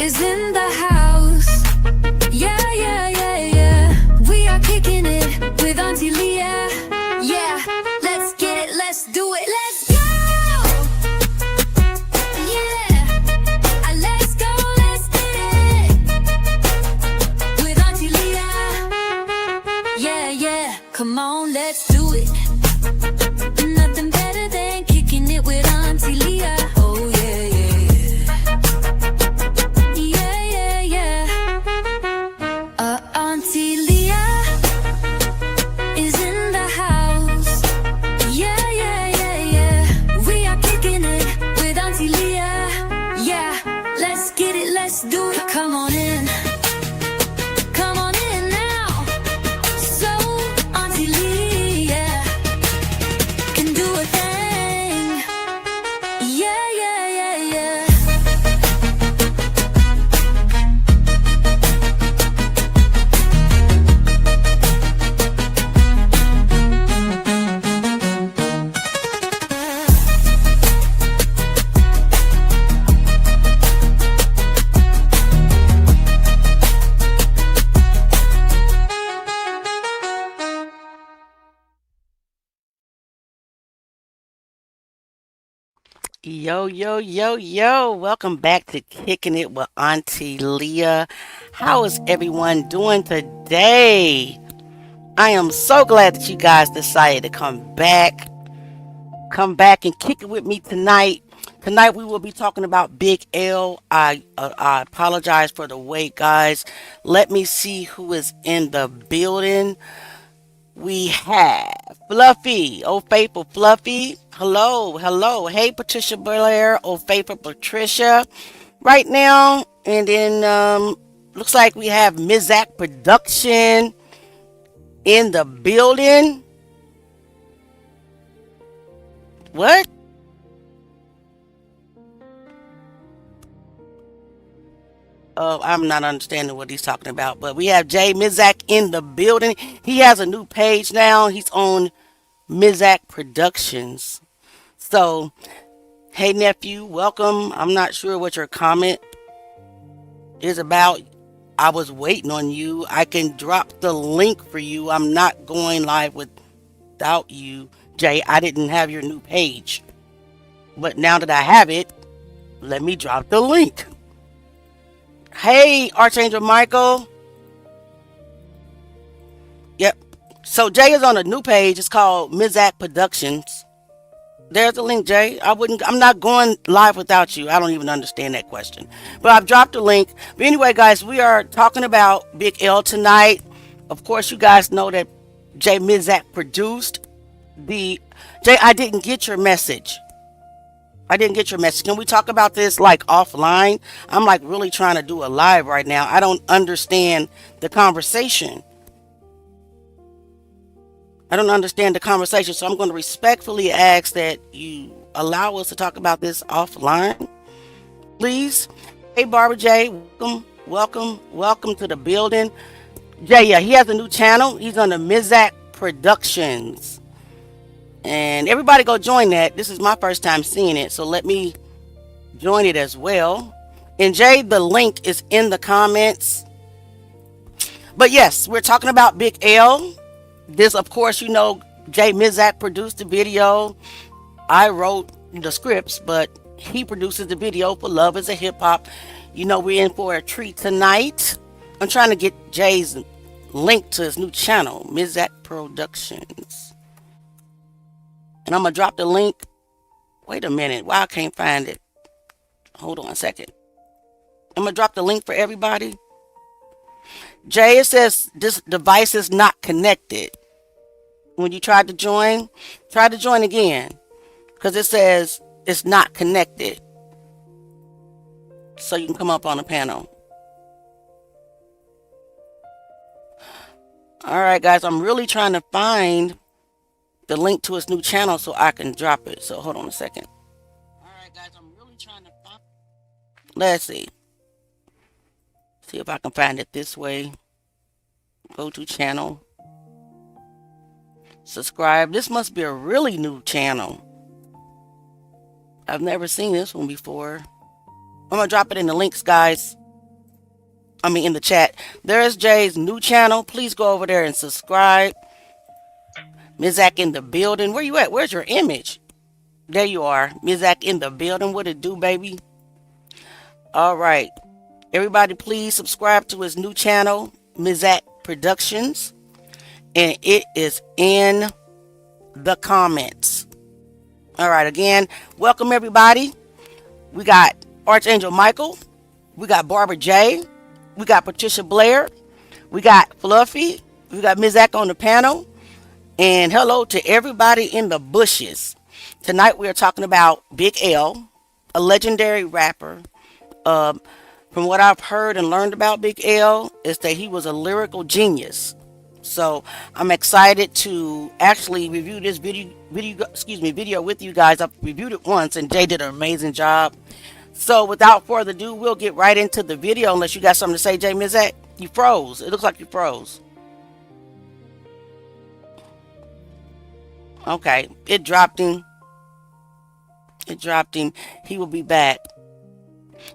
is in the house. Yeah, yeah, yeah, yeah. We are kicking it with Auntie Leah. Yeah, let's get it, let's do it, let's go. Yeah, let's go, let's get it with Auntie Leah. Yeah, yeah, come on, let's do it. Nothing better than kicking it with Auntie Leah. Oh yeah, yeah, yeah, yeah, yeah. Auntie Leah is in the house. Yeah, yeah, yeah, yeah. We are kicking it with Auntie Leah. Yeah, let's get it, let's do it. Come on in. Come on in now. So Auntie Leah can do a thing. Yeah, yeah, yeah, yeah. Yo, yo, yo, yo. Welcome back to Kicking It with Auntie Leah. How is everyone doing today? I am so glad that you guys decided to come back. Come back and kick it with me tonight. Tonight we will be talking about Big L. I apologize for the wait, guys. Let me see who is in the building. We have Fluffy, oh faithful Fluffy. Hello, hello. Hey Patricia Blair, oh faithful Patricia. Right now, and then looks like we have Mizak Production in the building. What? Oh, I'm not understanding what he's talking about. But we have Jay Mizak in the building. He has a new page now. He's on Mizak Productions. So, hey nephew, welcome. I'm not sure what your comment is about. I was waiting on you. I can drop the link for you. I'm not going live without you, Jay. I didn't have your new page. But now that I have it, let me drop the link. Hey, Archangel Michael. Yep. So Jay is on a new page. It's called Mizak Productions. There's the link, Jay. I'm not going live without you. I don't even understand that question. But I've dropped the link. But anyway, guys, we are talking about Big L tonight. Of course, you guys know that Jay Mizak produced the Jay, I didn't get your message. I didn't get your message. Can we talk about this like offline? I'm like really trying to do a live right now. I don't understand the conversation. I don't understand the conversation. So I'm going to respectfully ask that you allow us to talk about this offline, please. Hey, Barbara J, welcome, welcome, welcome to the building. Jay, yeah, he has a new channel. He's on the Mizak Productions. And everybody go join that. This is my first time seeing it, so let me join it as well. And Jay, the link is in the comments. But yes, we're talking about Big L. This, of course, you know, Jay Mizak produced the video. I wrote the scripts, but he produces the video for Love is a Hip Hop. You know, we're in for a treat tonight. I'm trying to get Jay's link to his new channel, Mizak Productions. And I'm going to drop the link. Wait a minute. Why I can't find it? Hold on a second. I'm going to drop the link for everybody. Jay, it says this device is not connected. When you tried to join, try to join again. Because it says it's not connected. So you can come up on the panel. Alright guys, I'm really trying to find the link to his new channel so I can drop it. So hold on a second. Alright guys, I'm really trying to find. Let's see. See if I can find it this way. Go to channel. Subscribe. This must be a really new channel. I've never seen this one before. I'm going to drop it in the links, guys. in the chat. There is Jay's new channel. Please go over there and subscribe. Mizak in the building. Where you at? Where's your image? There you are. Mizak in the building. What it do, baby? All right. Everybody, please subscribe to his new channel, Mizak Productions. And it is in the comments. All right. Again, welcome everybody. We got Archangel Michael. We got Barbara J. We got Patricia Blair. We got Fluffy. We got Mizak on the panel. And hello to everybody in the bushes. Tonight we are talking about Big L, a legendary rapper. From what I've heard and learned about Big L is that he was a lyrical genius. So I'm excited to actually review this video with you guys. I've reviewed it once and Jay did an amazing job. So without further ado, we'll get right into the video unless you got something to say, Jay Mizak. You froze. It looks like you froze. Okay, it dropped him. He will be back.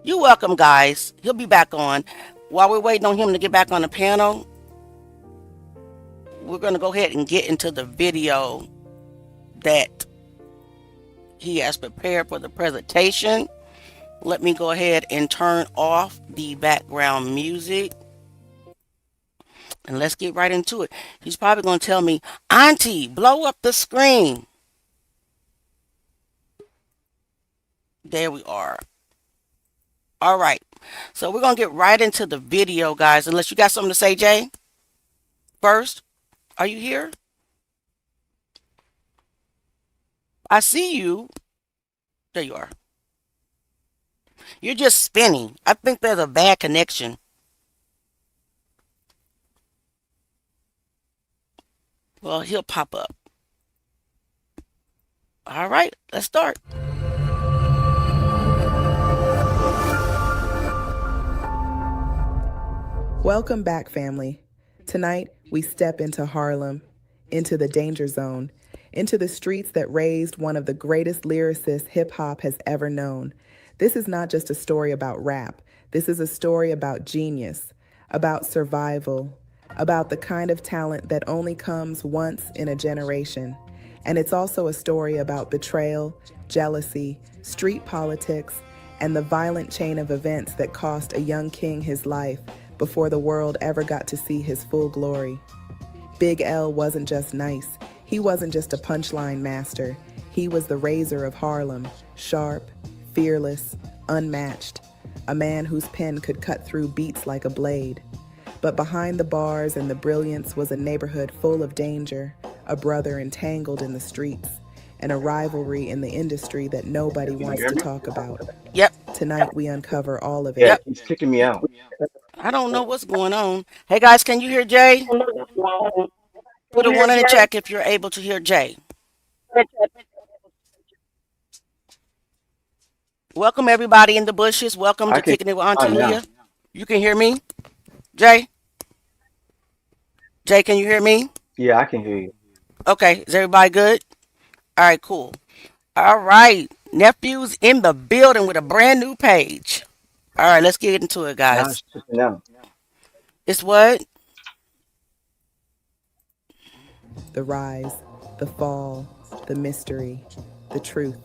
You're welcome, guys. He'll be back on. While we're waiting on him to get back on the panel, we're going to go ahead and get into the video that he has prepared for the presentation. Let me go ahead and turn off the background music. And let's get right into it. He's probably going to tell me, Auntie, blow up the screen. There we are. All right. So we're going to get right into the video, guys. Unless you got something to say, Jay. First, are you here? I see you. There you are. You're just spinning. I think there's a bad connection. Well, he'll pop up. All right, let's start. Welcome back, family. Tonight, we step into Harlem, into the danger zone, into the streets that raised one of the greatest lyricists hip-hop has ever known. This is not just a story about rap. This is a story about genius, about survival, about the kind of talent that only comes once in a generation. And it's also a story about betrayal, jealousy, street politics, and the violent chain of events that cost a young king his life before the world ever got to see his full glory. Big L wasn't just nice. He wasn't just a punchline master. He was the razor of Harlem, sharp, fearless, unmatched, a man whose pen could cut through beats like a blade. But behind the bars and the brilliance was a neighborhood full of danger, a brother entangled in the streets, and a rivalry in the industry that nobody wants to talk about. Yep. Tonight we uncover all of it. Yeah, he's kicking me out. I don't know what's going on. Hey, guys, can you hear Jay? Put a 1 in the check if you're able to hear Jay. Welcome, everybody in the bushes. Welcome to Kicking It with Auntie Leah. You can hear me? Jay? Jay, can you hear me? Yeah, I can hear you. Okay, is everybody good? All right, cool. All right, Nephew's in the building with a brand new page. All right, let's get into it, guys. It's what? The rise, the fall, the mystery, the truth.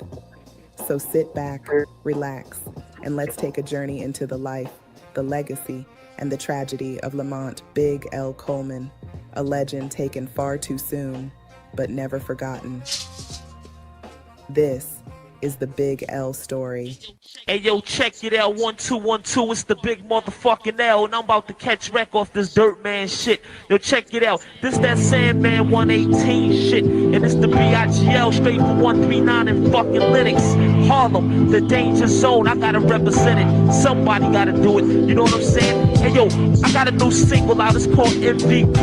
So sit back, relax, and let's take a journey into the life, the legacy, and the tragedy of Lamont Big L. Coleman, a legend taken far too soon, but never forgotten. This is the Big L story. Hey yo, check it out, 1 2 1 2. It's the big motherfucking L, and I'm about to catch wreck off this dirt man shit. Yo, check it out. This that Sandman 118 shit, and it's the BIGL straight from 139 and fucking Linux. Harlem, the danger zone. I gotta represent it. Somebody gotta do it. You know what I'm saying? Hey yo, I got a new single out. It's called MVP,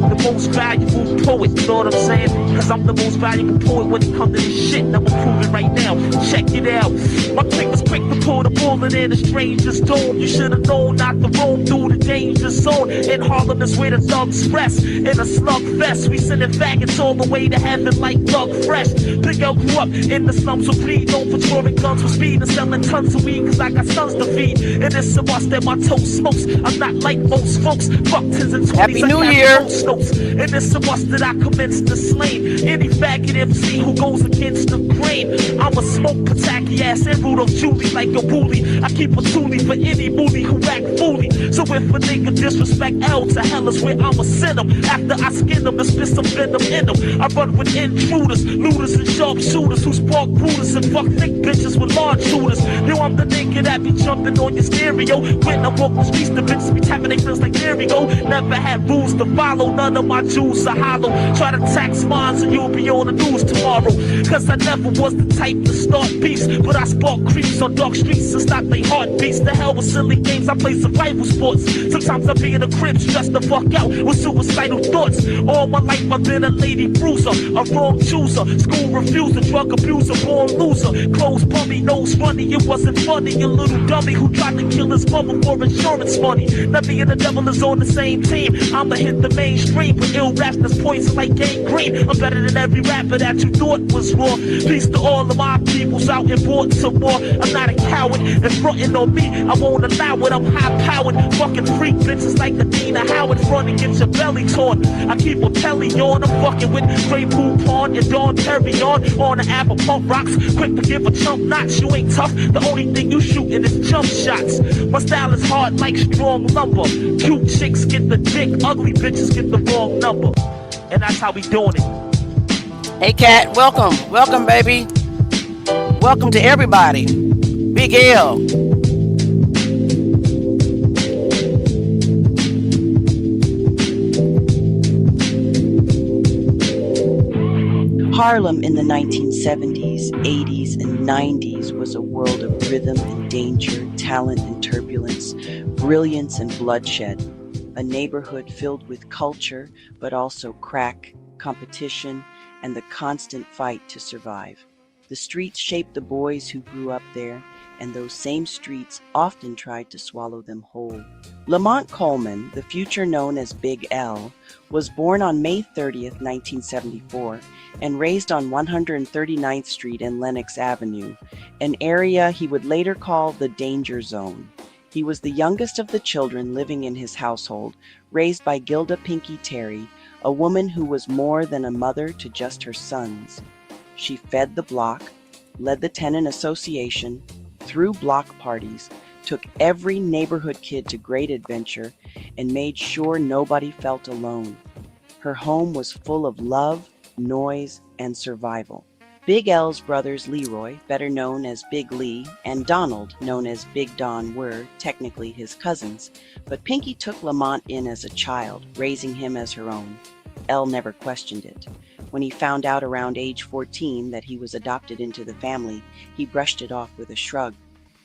the most valuable poet. You know what I'm saying? Cause I'm the most valuable poet when it comes to this shit, and I'ma prove it right now. Check it out. My click was quick to pull the bullet in a stranger's dome. You should have known not to roam through the danger zone. In Harlem is where the thugs rest. In a slug fest, we sending faggots all the way to heaven like Doug Fresh. Big L grew up in the slums with greed, known for drawing guns with speed and selling tons of weed, cause I got sons to feed. And it's a must that my toe smokes. I'm not like most folks. Fuck 10s and 20s. Happy New Year. And it's a must that I commence to slain any faggot MC who goes against the grain. I'm a smoke pataki ass and Rudolph Julie like a bully. I keep a toolie for any bully who act fooly. So if a nigga disrespect L, to hell is where I'ma send him. After I skin them and spit some venom in them. I run with intruders, looters and sharpshooters who spark bruisers and fuck thick bitches with large shooters. Yo, I'm the nigga that be jumping on your stereo. When I walk the streets, the bitches be tapping their feels like there we go. Never had rules to follow, none of my jewels are hollow. Try to tax mines and you'll be on the news tomorrow. Cause I never was the type to start beefs, but I spark creeps on dark streets and stop they heartbeats. The hell with silly games, I play survival sports. Sometimes I be in the crib stressed the fuck out with suicidal thoughts. All my life I've been a lady bruiser, a wrong chooser, school refuser, drug abuser, born loser. Clothes bummy, nose funny, it wasn't funny. A little dummy who tried to kill his mother for insurance money. Now me and the devil is on the same team. I'ma hit the mainstream with ill raps that's poison like gangrene. I'm better than every rapper that you thought was raw. Peace to all of my peoples out and bought some more. I'm not a coward, and frontin' on me, I won't allow it. I'm high powered, fucking freak bitches like Adina Howard. Front and get your belly torn. I keep a pelly on. I'm fucking with Grey Poupon and Dawn Terry on the apple pump rocks. Quick to give a chump notch. You ain't tough. The only thing you shootin' is jump shots. My style is hard like strong lumber. Cute chicks get the dick, ugly bitches get the wrong number. And that's how we doing it. Hey, Kat, welcome. Welcome, baby. Welcome to everybody. Big L. Harlem in the 1970s, 80s, and 90s was a world of rhythm and danger, talent and turbulence, brilliance and bloodshed. A neighborhood filled with culture, but also crack, competition, and the constant fight to survive. The streets shaped the boys who grew up there, and those same streets often tried to swallow them whole. Lamont Coleman, the future known as Big L, was born on May 30th, 1974, and raised on 139th Street and Lenox Avenue, an area he would later call the Danger Zone. He was the youngest of the children living in his household, raised by Gilda Pinky Terry, a woman who was more than a mother to just her sons. She fed the block, led the tenant association, threw block parties, took every neighborhood kid to great adventure, and made sure nobody felt alone. Her home was full of love, noise, and survival. Big L's brothers Leroy, better known as Big Lee, and Donald, known as Big Don, were technically his cousins, but Pinky took Lamont in as a child, raising him as her own. L never questioned it. When he found out around age 14 that he was adopted into the family, he brushed it off with a shrug.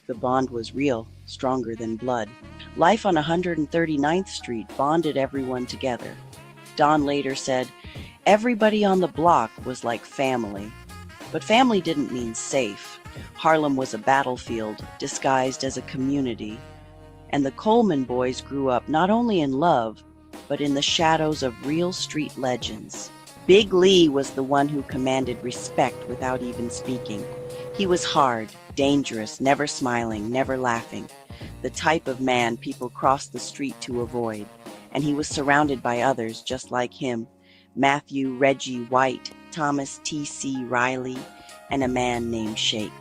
The bond was real, stronger than blood. Life on 139th Street bonded everyone together. Don later said, "Everybody on the block was like family." But family didn't mean safe. Harlem was a battlefield disguised as a community. And the Coleman boys grew up not only in love, but in the shadows of real street legends. Big Lee was the one who commanded respect without even speaking. He was hard, dangerous, never smiling, never laughing, the type of man people crossed the street to avoid. And he was surrounded by others just like him, Matthew Reggie White, Thomas T.C. Riley, and a man named Shake.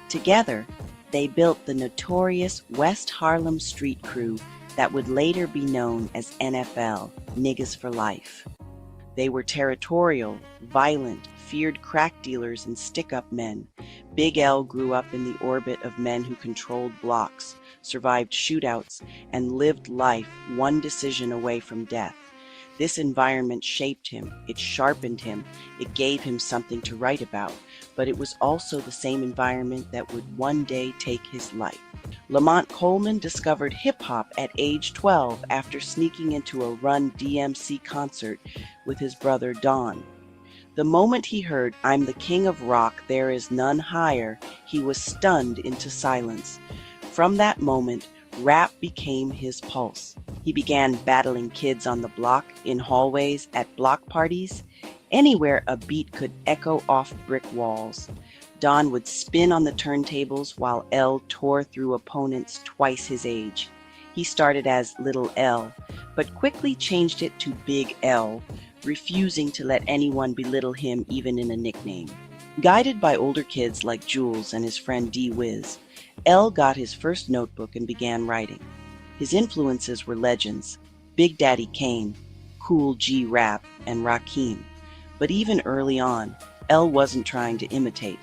Together, they built the notorious West Harlem Street Crew that would later be known as NFL, Niggas for Life. They were territorial, violent, feared crack dealers and stick-up men. Big L grew up in the orbit of men who controlled blocks, survived shootouts, and lived life one decision away from death. This environment shaped him, it sharpened him, it gave him something to write about, but it was also the same environment that would one day take his life. Lamont Coleman discovered hip-hop at age 12 after sneaking into a Run DMC concert with his brother Don. The moment he heard, "I'm the king of rock, there is none higher," he was stunned into silence. From that moment, rap became his pulse. He began battling kids on the block, in hallways, at block parties, anywhere a beat could echo off brick walls. Don would spin on the turntables while L tore through opponents twice his age. He started as Little L, but quickly changed it to Big L, refusing to let anyone belittle him even in a nickname. Guided by older kids like Jules and his friend D-Wiz, L got his first notebook and began writing. His influences were legends: Big Daddy Kane, Cool G Rap, and Rakim. But even early on, L wasn't trying to imitate.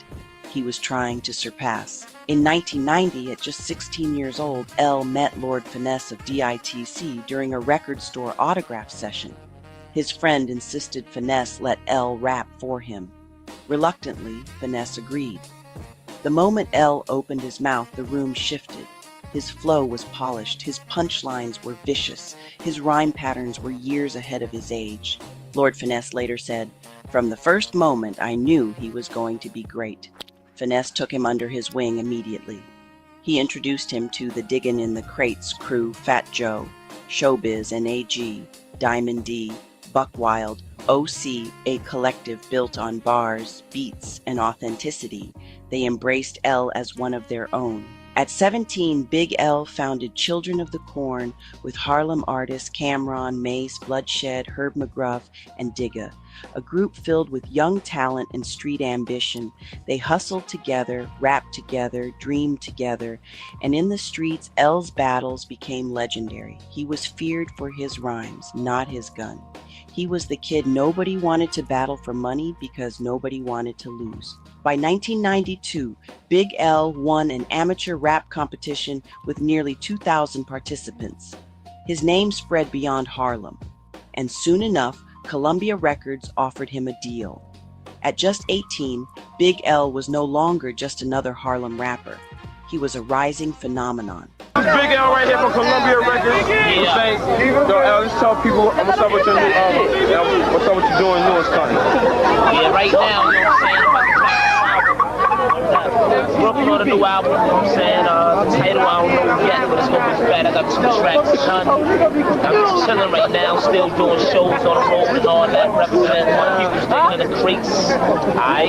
He was trying to surpass. In 1990, at just 16 years old, L met Lord Finesse of DITC during a record store autograph session. His friend insisted Finesse let L rap for him. Reluctantly, Finesse agreed. The moment L opened his mouth, the room shifted. His flow was polished, his punchlines were vicious, his rhyme patterns were years ahead of his age. Lord Finesse later said, "From the first moment, I knew he was going to be great." Finesse took him under his wing immediately. He introduced him to the Diggin' in the Crates crew: Fat Joe, Showbiz and AG, Diamond D, Buck Wild, OC, a collective built on bars, beats, and authenticity. They embraced L as one of their own. At 17, Big L founded Children of the Corn with Harlem artists Cameron, Mace, Bloodshed, Herb McGruff, and Digga, a group filled with young talent and street ambition. They hustled together, rapped together, dreamed together, and in the streets, L's battles became legendary. He was feared for his rhymes, not his gun. He was the kid nobody wanted to battle for money because nobody wanted to lose. By 1992, Big L won an amateur rap competition with nearly 2,000 participants. His name spread beyond Harlem, and soon enough, Columbia Records offered him a deal. At just 18, Big L was no longer just another Harlem rapper. He was a rising phenomenon. This is Big L right here from Columbia Records. Yo, L, let's tell people what's up with your new album. What's up with you doing new and something? Yeah, right now, you know what I'm saying? Working on a new album, you know what I'm saying? The title I don't know yet, but it's gonna be fat. I got 2 tracks done. I'm just chilling right now, still doing shows on the road and all that, representing people's Digging in the Crates. I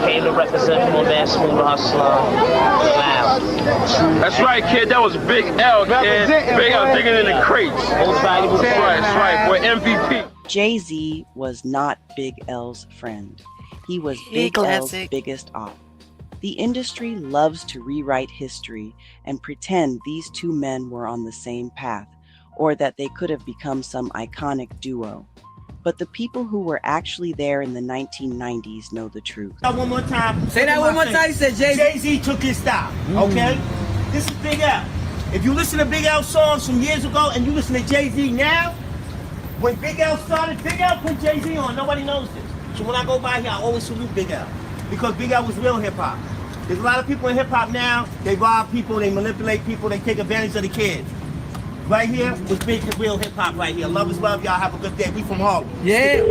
came to represent for that Smooth Hustler. Wow. That's right, kid. That was Big L, kid. Big L Digging in the Crates. Most valuable. That's right. We're MVP. Jay-Z was not Big L's friend. He was Big L's biggest op. The industry loves to rewrite history and pretend these two men were on the same path, or that they could have become some iconic duo. But the people who were actually there in the 1990s know the truth. One more time. Say that one more time. You said Jay-Z. Jay-Z took his style, okay? This is Big L. If you listen to Big L songs from years ago and you listen to Jay-Z now, when Big L started, Big L put Jay-Z on. Nobody knows this. So when I go by here, I always salute Big L. Because Big L was real hip-hop. There's a lot of people in hip-hop now, they rob people, they manipulate people, they take advantage of the kids. Right here was big real hip-hop right here. Love is love, y'all have a good day. We from Harlem. Yeah.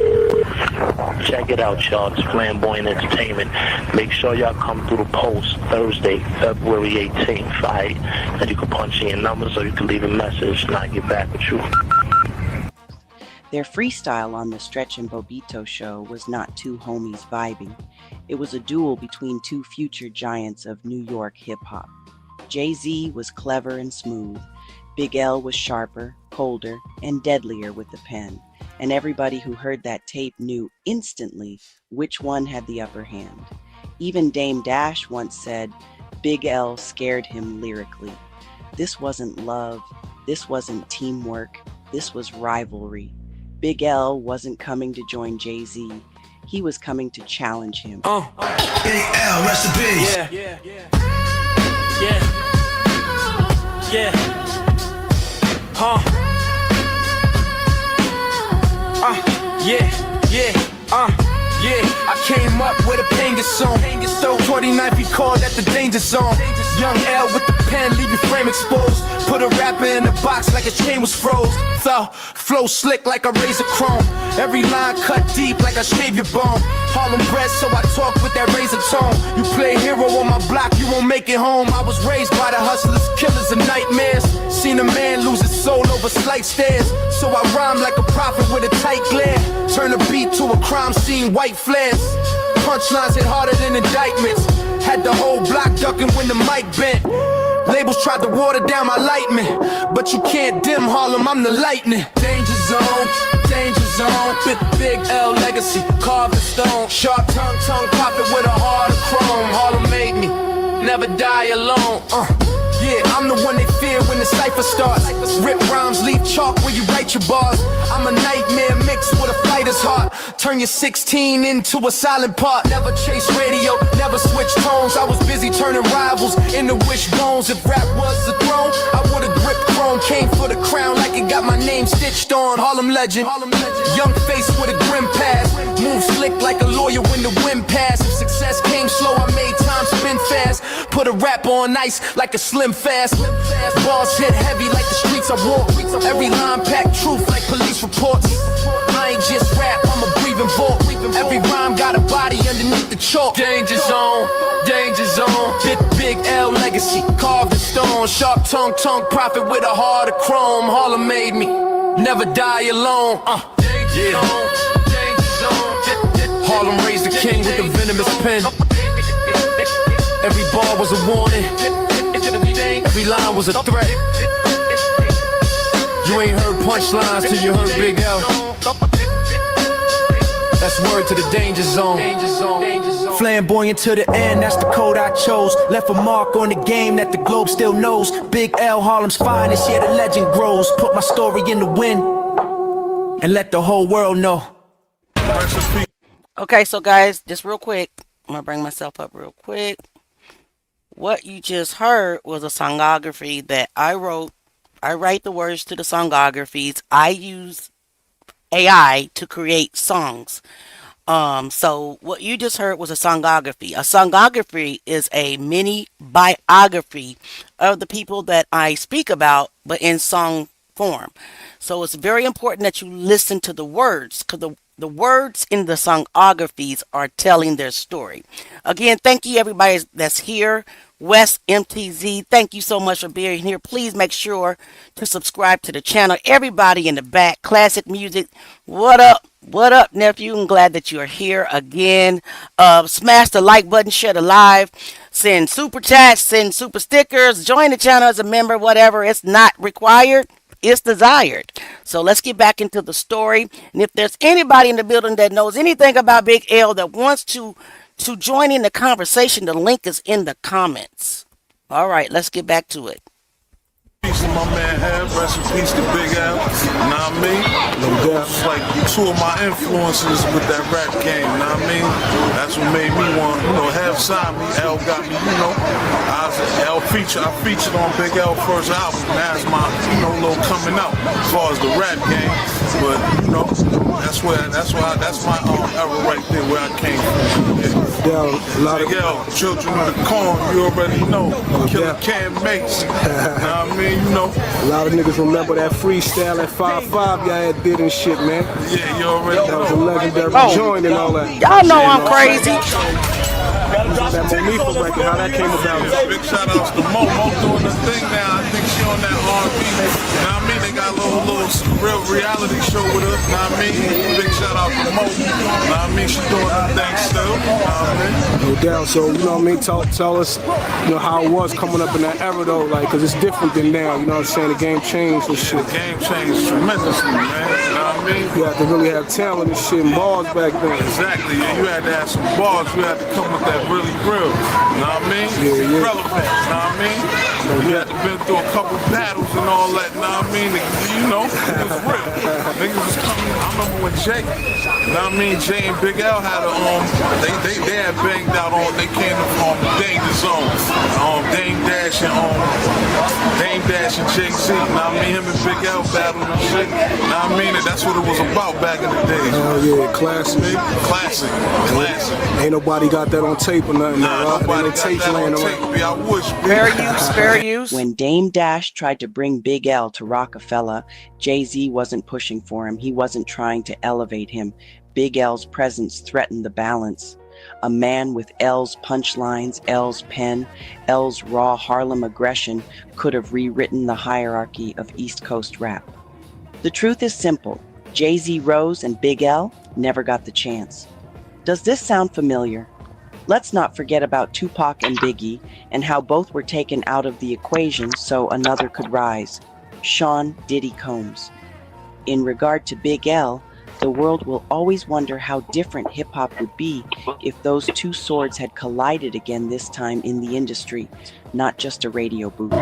Check it out, y'all. It's Flamboyant Entertainment. Make sure y'all come through the post Thursday, February 18th, right? And you can punch in your numbers or you can leave a message and I'll get back with you. Their freestyle on the Stretch and Bobito show was not two homies vibing. It was a duel between two future giants of New York hip-hop. Jay-Z was clever and smooth. Big L was sharper, colder, and deadlier with the pen. And everybody who heard that tape knew instantly which one had the upper hand. Even Dame Dash once said, Big L scared him lyrically. This wasn't love. This wasn't teamwork. This was rivalry. Big L wasn't coming to join Jay-Z. He was coming to challenge him. Big L, rest in peace. Yeah. I came up with a banger song. Throw 29 feet called at the danger zone. Young L with the pen, leave your frame exposed. Put a rap rapper in the box like his chain was froze. Flow slick like a razor chrome. Every line cut deep like I shave your bone. Harlem bred, so I talk with that razor tone. You play hero on my block, you won't make it home. I was raised by the hustlers, killers, and nightmares. Seen a man lose his soul over slight stairs. So I rhyme like a prophet with a tight glare. Turn a beat to a crime scene, white flares. Punchlines hit harder than indictments. Had the whole block ducking when the mic bent. Labels tried to water down my lightning, but you can't dim Harlem, I'm the lightning. Danger zone, danger zone. With big L legacy, carved in stone. Sharp tongue prophet with a heart of chrome. Harlem made me, never die alone. Yeah, I'm the one they fear when the cypher starts. Rip rhymes, leave chalk where you write your bars. I'm a nightmare mixed with a fighter's heart. Turn your 16 into a silent part. Never chase radio, never switch tones. I was busy turning rivals into wishbones. If rap was the throne, I would've gripped chrome. Came for the crown like it got my name stitched on. Harlem legend, young face with a grim past. Move slick like a lawyer when the wind passed. If success came slow, I made time spin fast. Put a rap on ice like a slim fast. Bars hit heavy like the streets I walk. Every line packed truth like police reports. I ain't just rap, I'm a breathing vault. Every rhyme got a body underneath the chalk. Danger zone, danger zone. Big L legacy, carved in stone. Sharp tongue prophet with a heart of chrome. Harlem made me, never die alone. Yeah. Harlem raised the king with the venomous pen. Every bar was a warning. Every line was a threat. You ain't heard punchlines till you heard Big L. That's word to the danger zone. Flamboyant to the end, that's the code I chose. Left a mark on the game that the globe still knows. Big L, Harlem's finest, yeah, the legend grows. Put my story in the wind and let the whole world know. Okay, so guys, just real quick, I'm gonna bring myself up real quick. What you just heard was a songography that I wrote. I write the words to the songographies. I use AI to create songs. So what you just heard was a songography. A songography is a mini biography of the people that I speak about, but in song form. So it's very important that you listen to the words, because the words in the songographies are telling their story. Again, thank you everybody that's here. West MTZ, thank you so much for being here. Please make sure to subscribe to the channel. Everybody in the back, classic music, what up? What up, nephew? I'm glad that you're here again. Smash the like button, share the live, send super chats, send super stickers, join the channel as a member, whatever. It's not required. It's desired. So let's get back into the story. And if there's anybody in the building that knows anything about Big L that wants to join in the conversation, the link is in the comments. All right, let's get back to it. Peace to my man Hev, rest in peace to Big L, know what I mean? It's like two of my influences with that rap game, know what I mean? That's what made me want, Hev signed me, L got me, I featured on Big L first album, that's my, little coming out, as far as the rap game, but, that's my era right there, where I came from. Yeah. Big L, Children of the Corn, you already know, Killer Cam Mates, know what I mean? A lot of niggas remember that freestyle at 5-5 y'all had did and shit, man. Yeah, you already know. That was a legendary joint and all that. Y'all know I'm crazy. That Monifa record, how that came about. Big shout outs to Mo. Mo doing the thing now. I think she on that R&B. You know what I mean? They got a little real reality show with her. You know what I mean? Big shout out to Mo. You know what I mean? She doing the thing still. You know what I mean? No doubt. So, you know what I mean? Tell us, how it was coming up in that era though, like, cause it's different than now. You know what I'm saying? The game changed and shit. The game changed tremendously, man. You know what I mean? You had to really have talent and shit and bars back then. Exactly. Yeah, you had to have some bars. You had to come with that really real. You know what I mean? Yeah. Relevant. You know what I mean? You had to been through a couple battles and all that. You know what I mean? It was real. Niggas was coming. I remember when Jay, you know what I mean? Jay and Big L had a they had banged out on. They came from Danger Zone. Dame Dash and Jay-Z. You know what I mean? Him and Big L battled and shit. You know what I mean? And that's what it was about back in the days. Oh yeah, classic. Classic. Ain't nobody got that on tape or nothing. Nah, nobody got that on tape. I wish. Fair use. When Dame Dash Cash tried to bring Big L to Rockefeller, Jay-Z wasn't pushing for him. He wasn't trying to elevate him. Big L's presence threatened the balance. A man with L's punchlines, L's pen, L's raw Harlem aggression could have rewritten the hierarchy of East Coast rap. The truth is simple. Jay-Z rose and Big L never got the chance. Does this sound familiar? Let's not forget about Tupac and Biggie and how both were taken out of the equation so another could rise. Sean Diddy Combs. In regard to Big L, the world will always wonder how different hip-hop would be if those two swords had collided again, this time in the industry, not just a radio booth.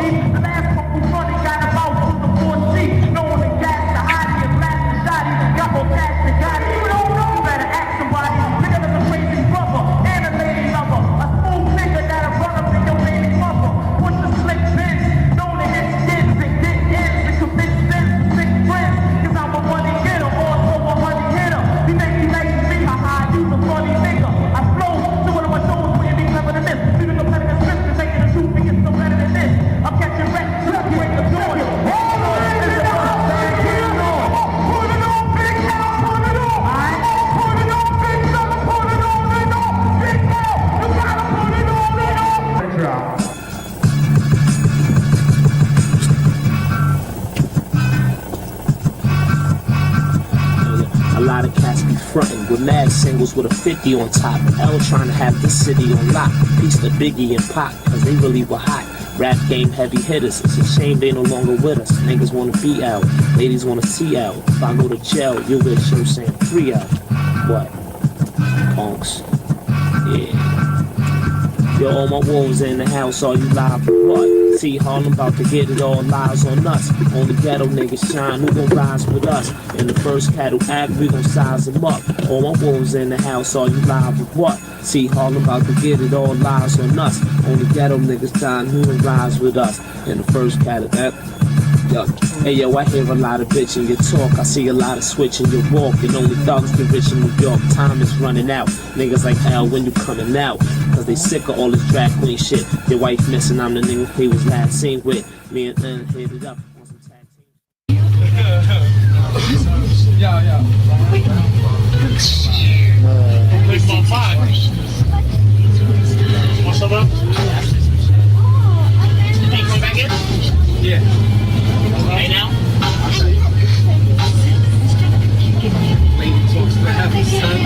A lot of cats be frontin' with mad singles with a 50 on top. L trying to have this city on lock. Piece to Biggie and Pac, cause they really were hot. Rap game heavy hitters, it's a shame they no longer with us. Niggas wanna be out, ladies wanna see out. If I go to jail, you'll get a shirt saying free out. What? Punks. Yeah. Yo, all my wolves in the house, are you live for what? See, Harlem about to get it all lies on us. Only ghetto niggas shine, who gon' rise with us? In the first cattle act, we gon' size them up. All my wolves in the house, are you live with what? See, Harlem about to get it all lies on us. Only ghetto niggas shine, who gon' rise with us? In the first cattle act. Yo. Hey yo, I hear a lot of bitch in your talk. I see a lot of switch in your walk. And only thugs get rich in New York. Time is running out. Niggas like hell when you coming out. Cause they sick of all this drag queen shit. Your wife missing, I'm the nigga he was last seen with. Me and then hit it up. What's up, bro? Hey, going back in? Yeah. Hey now? Lady talks to heaven, son.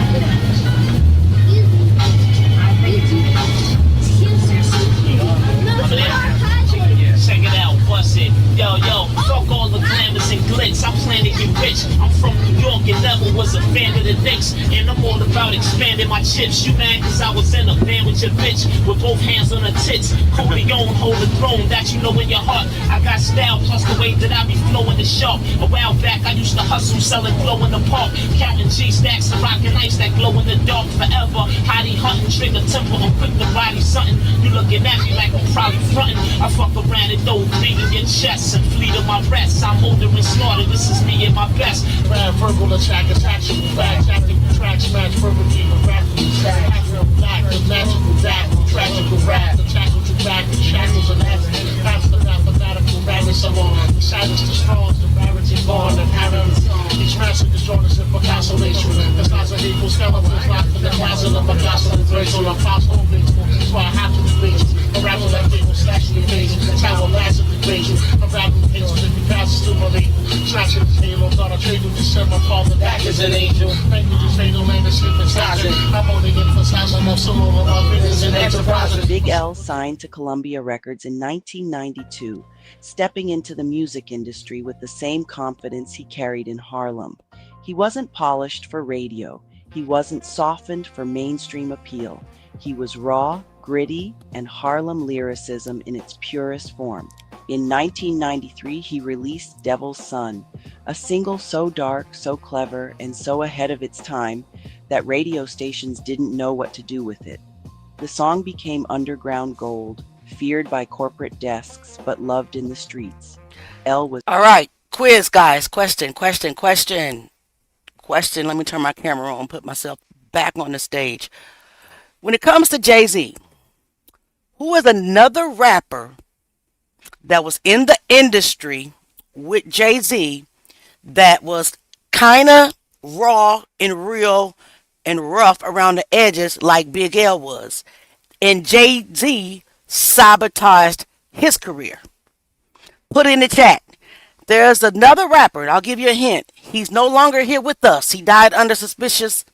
Check it out, bust it. Yo, fuck all the glamours and glitz. I'm planning to get rich. I'm from New York and never was a fan of the Knicks. And I'm all about expanding my chips. You mad cause I was in a band with your bitch with both hands on her tits. Coleman hold the throne that you know in your heart. I got style plus the way that I be flowing is sharp. A while back I used to hustle selling glow in the park. Counting G-stacks and rocking ice that glow in the dark forever. Hottie hunting, trigger temper, I'm quick to body something. You looking at me like I'm probably frontin'. I fuck around and throw bleeding your chest and flee to my rest. I'm older and smarter, this is me at my best. Rap verbal attack, attaching back, tactical tracks, match verbal demon, rap from the track. Afro black, the magical back, tragical rap, the tackle to back, the shackles and accidents. That's the mathematical madness I'm on. The silence, the strong, the rarity born, and patterns. Each master is drawn as if a consolation. The size of hateful skeletons locked in the closet of a gospel and grace on a false home base. That's why I have to be rich. A rapper like they will slash the invasion. That's how a massive invasion. A rapper who hates if he passes through my label. Snatching his halo, thought I trade with send my father back as an angel. Thank you to say no man is sleeping silent. I'm only emphasizing my solo of my business and enterprise. Big L signed to Columbia Records in 1992, stepping into the music industry with the same confidence he carried in Harlem. He wasn't polished for radio. He wasn't softened for mainstream appeal. He was raw, gritty, and Harlem lyricism in its purest form. In 1993, he released Devil's Son, a single so dark, so clever, and so ahead of its time that radio stations didn't know what to do with it. The song became underground gold, feared by corporate desks, but loved in the streets. L was... All right, quiz, guys. Question. Let me turn my camera on and put myself back on the stage. When it comes to Jay-Z, who is another rapper that was in the industry with Jay-Z that was kind of raw and real and rough around the edges like Big L was. And Jay-Z sabotaged his career. Put in the chat. There's another rapper, and I'll give you a hint. He's no longer here with us. He died under suspicious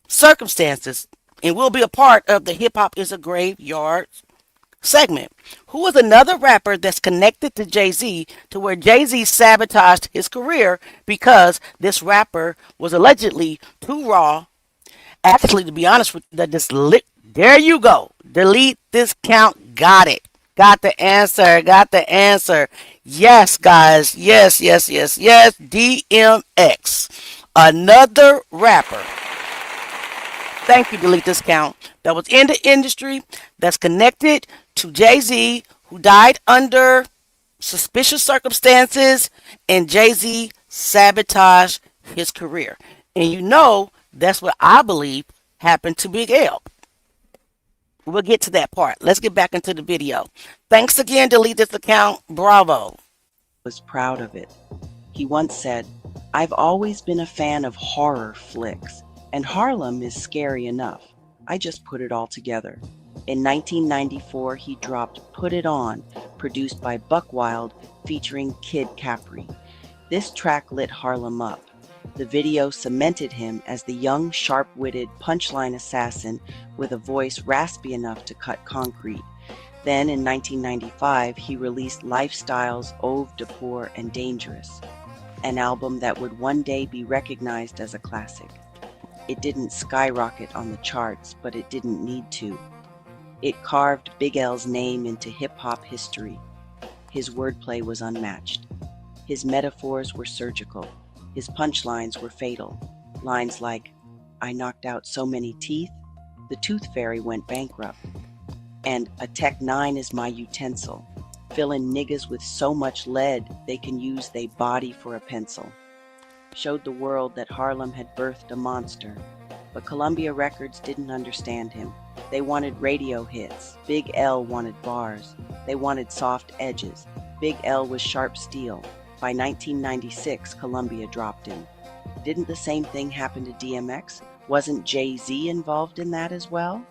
circumstances and will be a part of the Hip Hop is a Graveyard segment. Who is another rapper that's connected to Jay-Z to where Jay-Z sabotaged his career because this rapper was allegedly too raw. Actually, to be honest with you, there you go. Delete this count. Got it. Got the answer. Got the answer. Yes, guys. Yes, yes, yes, yes. DMX. Another rapper. Thank you, delete this count. That was in the industry that's connected to Jay-Z, who died under suspicious circumstances, and Jay-Z sabotaged his career. And you know, that's what I believe happened to Big L. We'll get to that part. Let's get back into the video. Thanks again, delete this account. Bravo. Was proud of it. He once said, "I've always been a fan of horror flicks, and Harlem is scary enough. I just put it all together." In 1994, he dropped Put It On, produced by Buck Wild, featuring Kid Capri. This track lit Harlem up. The video cemented him as the young, sharp-witted punchline assassin with a voice raspy enough to cut concrete. Then in 1995, he released Lifestyles, Ove de Poor and Dangerous, an album that would one day be recognized as a classic. It didn't skyrocket on the charts, but it didn't need to. It carved Big L's name into hip-hop history. His wordplay was unmatched. His metaphors were surgical. His punchlines were fatal. Lines like, "I knocked out so many teeth, the tooth fairy went bankrupt," and "A Tech 9 is my utensil," filling niggas with so much lead they can use they body for a pencil. Showed the world that Harlem had birthed a monster, but Columbia Records didn't understand him. They wanted radio hits. Big L wanted bars. They wanted soft edges. Big L was sharp steel. By 1996, Columbia dropped him. Didn't the same thing happen to DMX? Wasn't Jay-Z involved in that as well?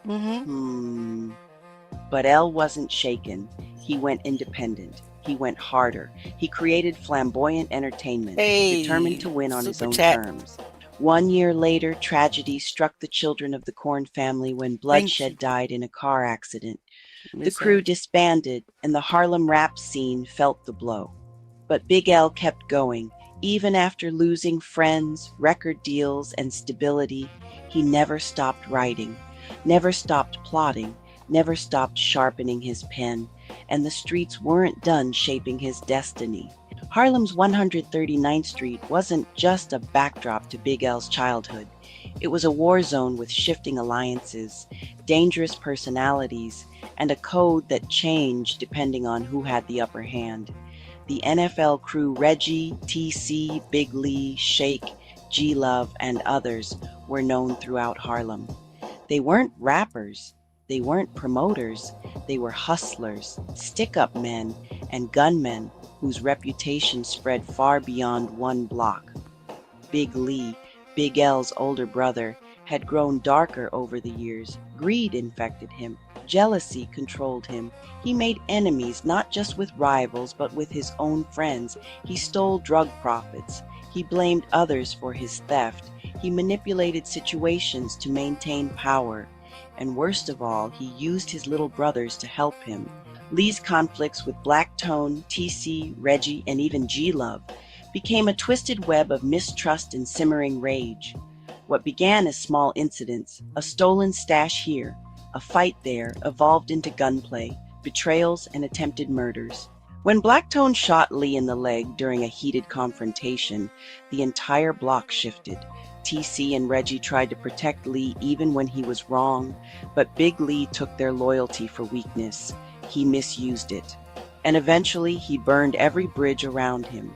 But L wasn't shaken. He went independent. He went harder. He created flamboyant entertainment, determined to win on his own terms. 1 year later, tragedy struck the children of the Korn family when Bloodshed died in a car accident. The crew disbanded, and the Harlem rap scene felt the blow. But Big L kept going. Even after losing friends, record deals, and stability, he never stopped writing, never stopped plotting, never stopped sharpening his pen, and the streets weren't done shaping his destiny. Harlem's 139th Street wasn't just a backdrop to Big L's childhood. It was a war zone with shifting alliances, dangerous personalities, and a code that changed depending on who had the upper hand. The NFL crew Reggie, TC, Big Lee, Shake, G-Love, and others were known throughout Harlem. They weren't rappers. They weren't promoters. They were hustlers, stick-up men, and gunmen whose reputation spread far beyond one block. Big Lee, Big L's older brother, had grown darker over the years. Greed infected him. Jealousy controlled him. He made enemies not just with rivals, but with his own friends. He stole drug profits. He blamed others for his theft. He manipulated situations to maintain power. And worst of all, he used his little brothers to help him. Lee's conflicts with Black Tone, TC, Reggie, and even G-Love became a twisted web of mistrust and simmering rage. What began as small incidents, a stolen stash here, a fight there, evolved into gunplay, betrayals, and attempted murders. When Black Tone shot Lee in the leg during a heated confrontation, the entire block shifted. TC and Reggie tried to protect Lee even when he was wrong, but Big Lee took their loyalty for weakness. He misused it. And eventually, he burned every bridge around him.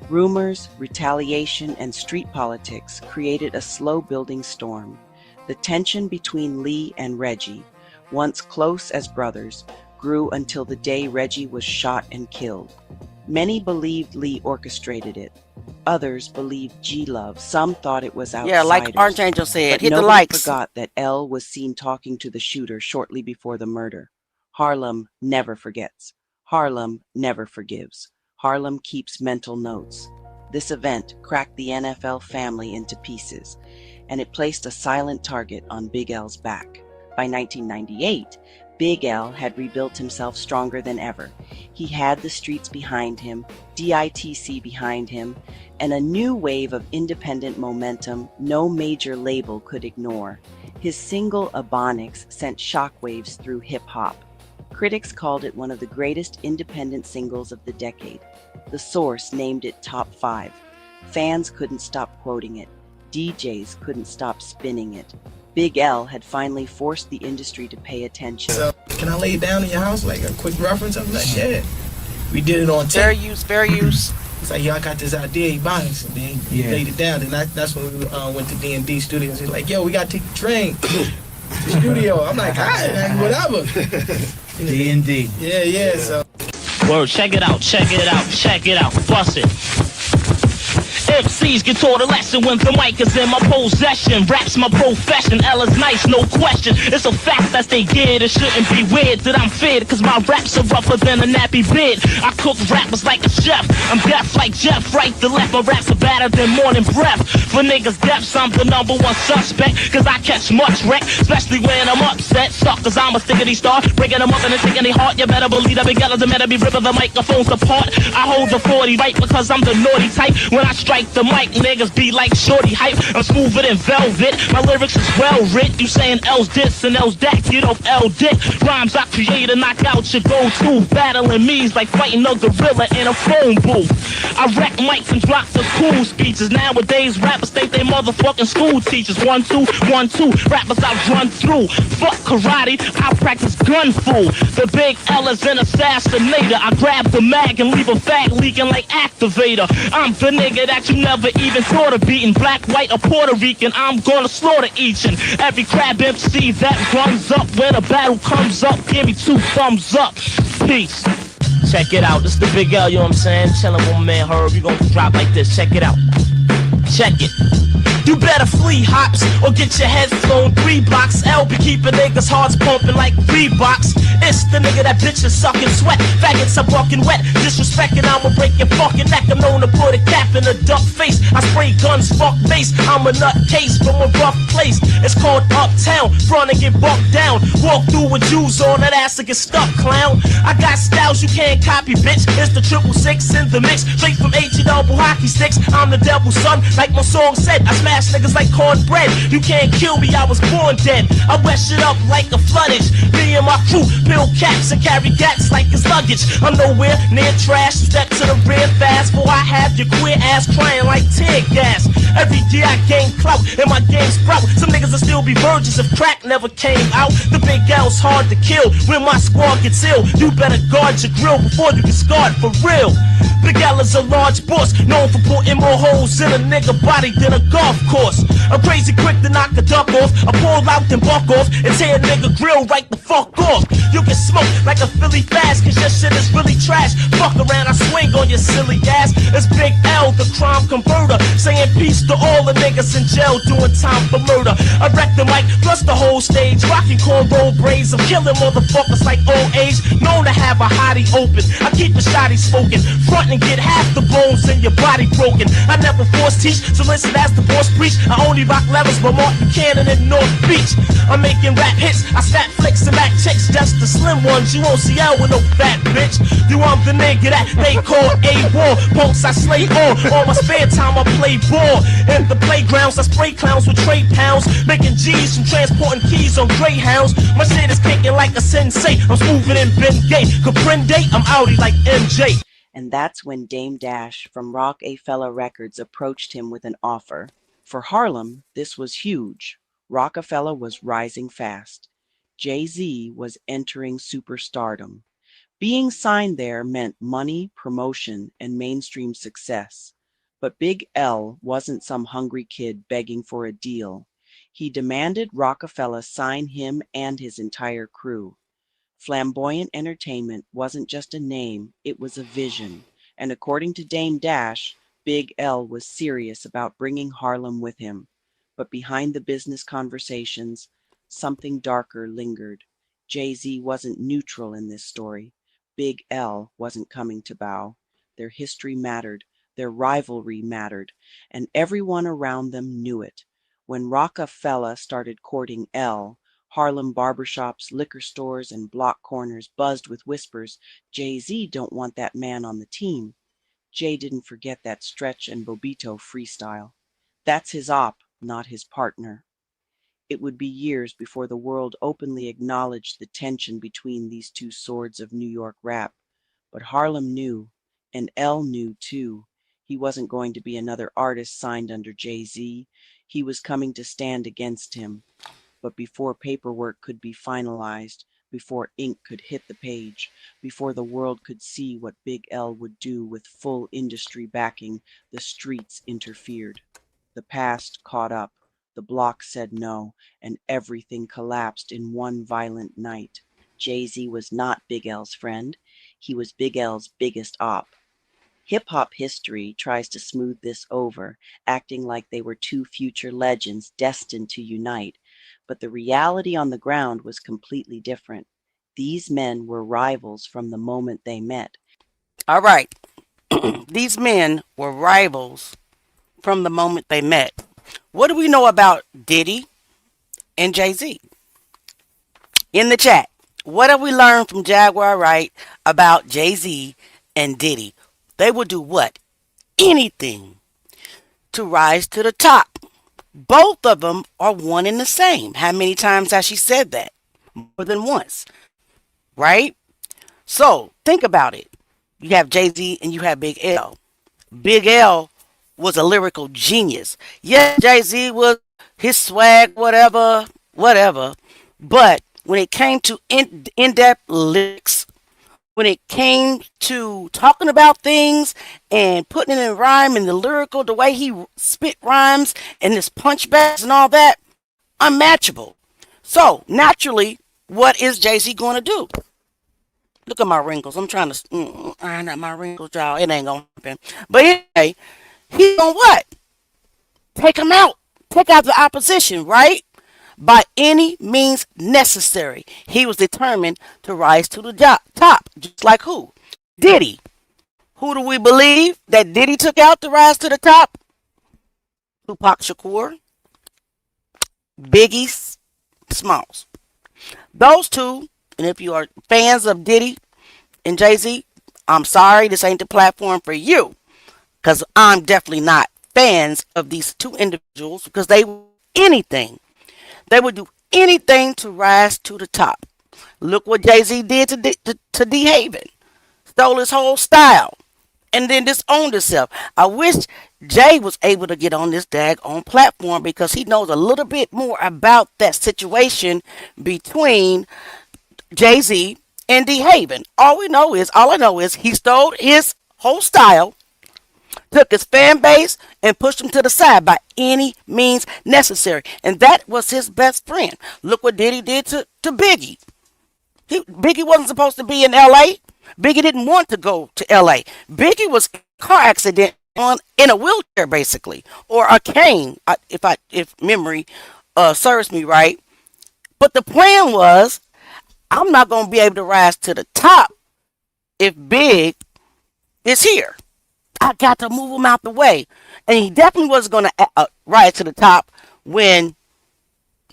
Rumors, retaliation, and street politics created a slow-building storm. The tension between Lee and Reggie, once close as brothers, grew until the day Reggie was shot and killed. Many believed Lee orchestrated it. Others believed G-Love. Some thought it was outsiders. Yeah, like Archangel said, but hit the nobody likes. forgot that L was seen talking to the shooter shortly before the murder. Harlem never forgets. Harlem never forgives. Harlem keeps mental notes. This event cracked the NFL family into pieces, and it placed a silent target on Big L's back. By 1998, Big L had rebuilt himself stronger than ever. He had the streets behind him, DITC behind him, and a new wave of independent momentum no major label could ignore. His single Ebonics sent shockwaves through hip-hop. Critics called it one of the greatest independent singles of the decade. The Source named it top 5. Fans couldn't stop quoting it. DJs couldn't stop spinning it. Big L had finally forced the industry to pay attention. So, can I lay it down in your house, like a quick reference? I'm like, yeah. We did it on tape. Fair use, fair use. It's like, yo, I got this idea, Ebonics, and then he laid it down. And that's when we went to D&D Studios. He's like, yo, we got to take the train to the studio. I'm like, all right, man, whatever. D&D. Yeah, so. Word, check it out, bust it. MCs get taught a lesson when the mic is in my possession. Rap's my profession, L is nice, no question. It's a fact that they get, it shouldn't be weird that I'm fed, cause my raps are rougher than a nappy bed. I cook rappers like a chef, I'm deaf like Jeff, right to left. My raps are better than morning breath. For niggas deaf, I'm the number one suspect, cause I catch much wreck, especially when I'm upset. Suckers, I'm a stickity star, breaking them up and it's taking their heart. You better believe that Big L is a better be ripping the microphones apart. I hold the 40 right because I'm the naughty type. When I strike the mic, niggas be like shorty hype. I'm smoother than velvet, my lyrics is well writ. You saying L's this and L's that, get off L dick. Rhymes I create and knock out your go-to. Battling me's like fighting a gorilla in a phone booth. I wreck mics and drop the cool speeches. Nowadays rappers think they motherfucking school teachers. 1, 2, 1, 2, rappers I run through. Fuck karate, I practice gun fu. The Big L is an assassinator. I grab the mag and leave a fag leaking like activator. I'm the nigga that you never even thought of beating. Black, white, or Puerto Rican, I'm gonna slaughter each and every crab MC that runs up when a battle comes up. Give me 2 thumbs up. Peace. Check it out, this the Big L, you know what I'm saying? Chillin' with my man Herb, you gonna drop like this. Check it out. Check it. You better flee hops or get your head flown 3 blocks. L be keeping niggas' hearts pumping like Reeboks. It's the nigga that bitches sucking sweat. Faggots are bucking wet. Disrespecting, I'ma break your fucking neck. I'm known to put a cap in a duck face. I spray guns, fuck bass. I'm a nutcase from a rough place. It's called Uptown. Front and get bucked down. Walk through with Jews on that ass and get stuck, clown. I got styles you can't copy, bitch. It's the 666 in the mix. Straight from H double hockey sticks. I'm the devil's son, like my song said. I smash niggas like cornbread. You can't kill me, I was born dead. I wet shit up like a floodage. Me and my crew build caps and carry gats like it's luggage. I'm nowhere near trash. Step to the rear fast, for I have your queer ass crying like tear gas. Every year I gain clout and my game sprout. Some niggas will still be virgins if crack never came out. The Big L's hard to kill when my squad gets ill. You better guard your grill before you get scarred for real. Big L is a large boss, known for putting more holes in a nigga body than a golf course. I'm crazy quick to knock a duck off. I pull out then buck off and tear a nigga grill right the fuck off. You get smoked like a Philly fast, cause your shit is really trash. Fuck around, I swing on your silly ass. It's Big L, the crime converter, saying peace to all the niggas in jail doing time for murder. I wreck the mic plus the whole stage, rocking cornrow braids. I'm killing motherfuckers like old age, known to have a hottie open. I keep a shotty smoking, front and get half the bones in your body broken. I never force teach, so listen as the boss preach. I only rock levels but Martin Cannon in North Beach. I'm making rap hits, I snap flicks and back chicks, just the slim ones. You won't see out with no fat bitch. You I'm the nigga that they call A-War. Punks I slay all my spare time I play ball. In the playgrounds I spray clowns with trade pounds, making G's from transporting keys on Greyhounds. My shit is kicking like a sensei, I'm smoother than Ben Gay. Comprende, I'm outie like MJ. And that's when Dame Dash from Roc-A-Fella Records approached him with an offer. For Harlem, this was huge. Roc-A-Fella was rising fast. Jay-Z was entering superstardom. Being signed there meant money, promotion, and mainstream success. But Big L wasn't some hungry kid begging for a deal. He demanded Roc-A-Fella sign him and his entire crew. Flamboyant entertainment wasn't just a name, it was a vision. And according to Dame Dash, Big L was serious about bringing Harlem with him. But behind the business conversations, something darker lingered. Jay-Z wasn't neutral in this story. Big L wasn't coming to bow. Their history mattered, their rivalry mattered, and everyone around them knew it. When Rockefeller started courting L, Harlem barbershops, liquor stores, and block corners buzzed with whispers, Jay-Z don't want that man on the team. Jay didn't forget that Stretch and Bobito freestyle. That's his op, not his partner. It would be years before the world openly acknowledged the tension between these two swords of New York rap. But Harlem knew, and L knew too. He wasn't going to be another artist signed under Jay-Z. He was coming to stand against him. But before paperwork could be finalized, before ink could hit the page, before the world could see what Big L would do with full industry backing, the streets interfered. The past caught up, the block said no, and everything collapsed in one violent night. Jay-Z was not Big L's friend. He was Big L's biggest op. Hip-hop history tries to smooth this over, acting like they were two future legends destined to unite. But the reality on the ground was completely different. These men were rivals from the moment they met. All right. These men were rivals from the moment they met. What do we know about Diddy and Jay-Z? In the chat, what have we learned from Jaguar Wright about Jay-Z and Diddy? They will do what? Anything to rise to the top. Both of them are one and the same. How many times has she said that? More than once, right? So think about it. You have Jay-Z and you have Big L. Big L was a lyrical genius. Yes, Jay-Z was his swag, whatever, whatever. But when it came to in-depth lyrics, when it came to talking about things and putting it in rhyme and the lyrical, the way he spit rhymes and his punchbacks and all that, unmatchable. So naturally, what is Jay-Z going to do? Look at my wrinkles. I'm trying to iron out my wrinkles, y'all. It ain't going to happen. But anyway, he gonna what? Take him out. Take out the opposition, right? By any means necessary. He was determined to rise to the top. Just like who? Diddy. Who do we believe that Diddy took out to rise to the top? Tupac Shakur, Biggie Smalls. Those two, and if you are fans of Diddy and Jay-Z, I'm sorry, this ain't the platform for you. Because I'm definitely not fans of these two individuals because they would do anything. They would do anything to rise to the top. Look what Jay-Z did to D Haven. Stole his whole style and then disowned himself. I wish Jay was able to get on this daggone platform because he knows a little bit more about that situation between Jay-Z and D Haven. All I know is he stole his whole style, took his fan base and pushed him to the side by any means necessary. And that was his best friend. Look what Diddy did to Biggie. Biggie wasn't supposed to be in L.A. Biggie didn't want to go to L.A. Biggie was in a car accident in a wheelchair, basically, or a cane, if memory serves me right. But the plan was, I'm not going to be able to rise to the top if Big is here. I got to move him out the way. And he definitely wasn't going to rise to the top when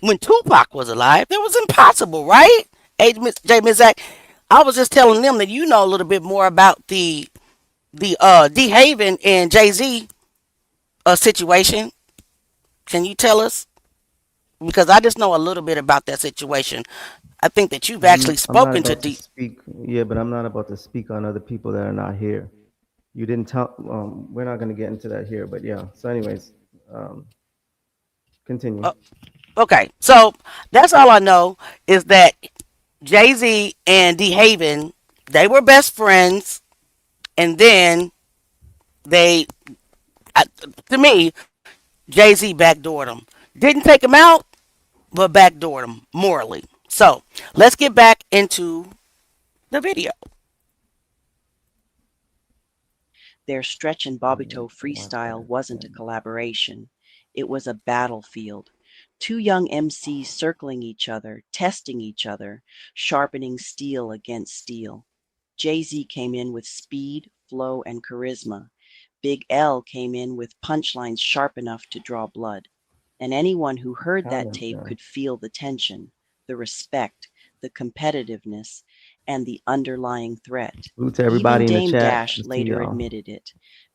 Tupac was alive. That was impossible, right? Hey, J. Mizak, I was just telling them that you know a little bit more about the D Haven and Jay-Z situation. Can you tell us? Because I just know a little bit about that situation. I think that you've actually spoken to D. Speak, yeah, but I'm not about to speak on other people that are not here. You didn't tell. We're not going to get into that here, but yeah. So, anyways, continue. Okay, so that's all I know is that Jay-Z and D Haven, they were best friends, and then to me, Jay-Z backdoored him. Didn't take him out, but backdoored him morally. So let's get back into the video. Their Stretch and Bobbito freestyle wasn't a collaboration. It was a battlefield. Two young MCs circling each other, testing each other, sharpening steel against steel. Jay-Z came in with speed, flow, and charisma. Big L came in with punchlines sharp enough to draw blood. And anyone who heard that tape could feel the tension, the respect, the competitiveness, and the underlying threat. Salute to everybody Even in the Dame chat. Dash Just to later y'all. admitted it.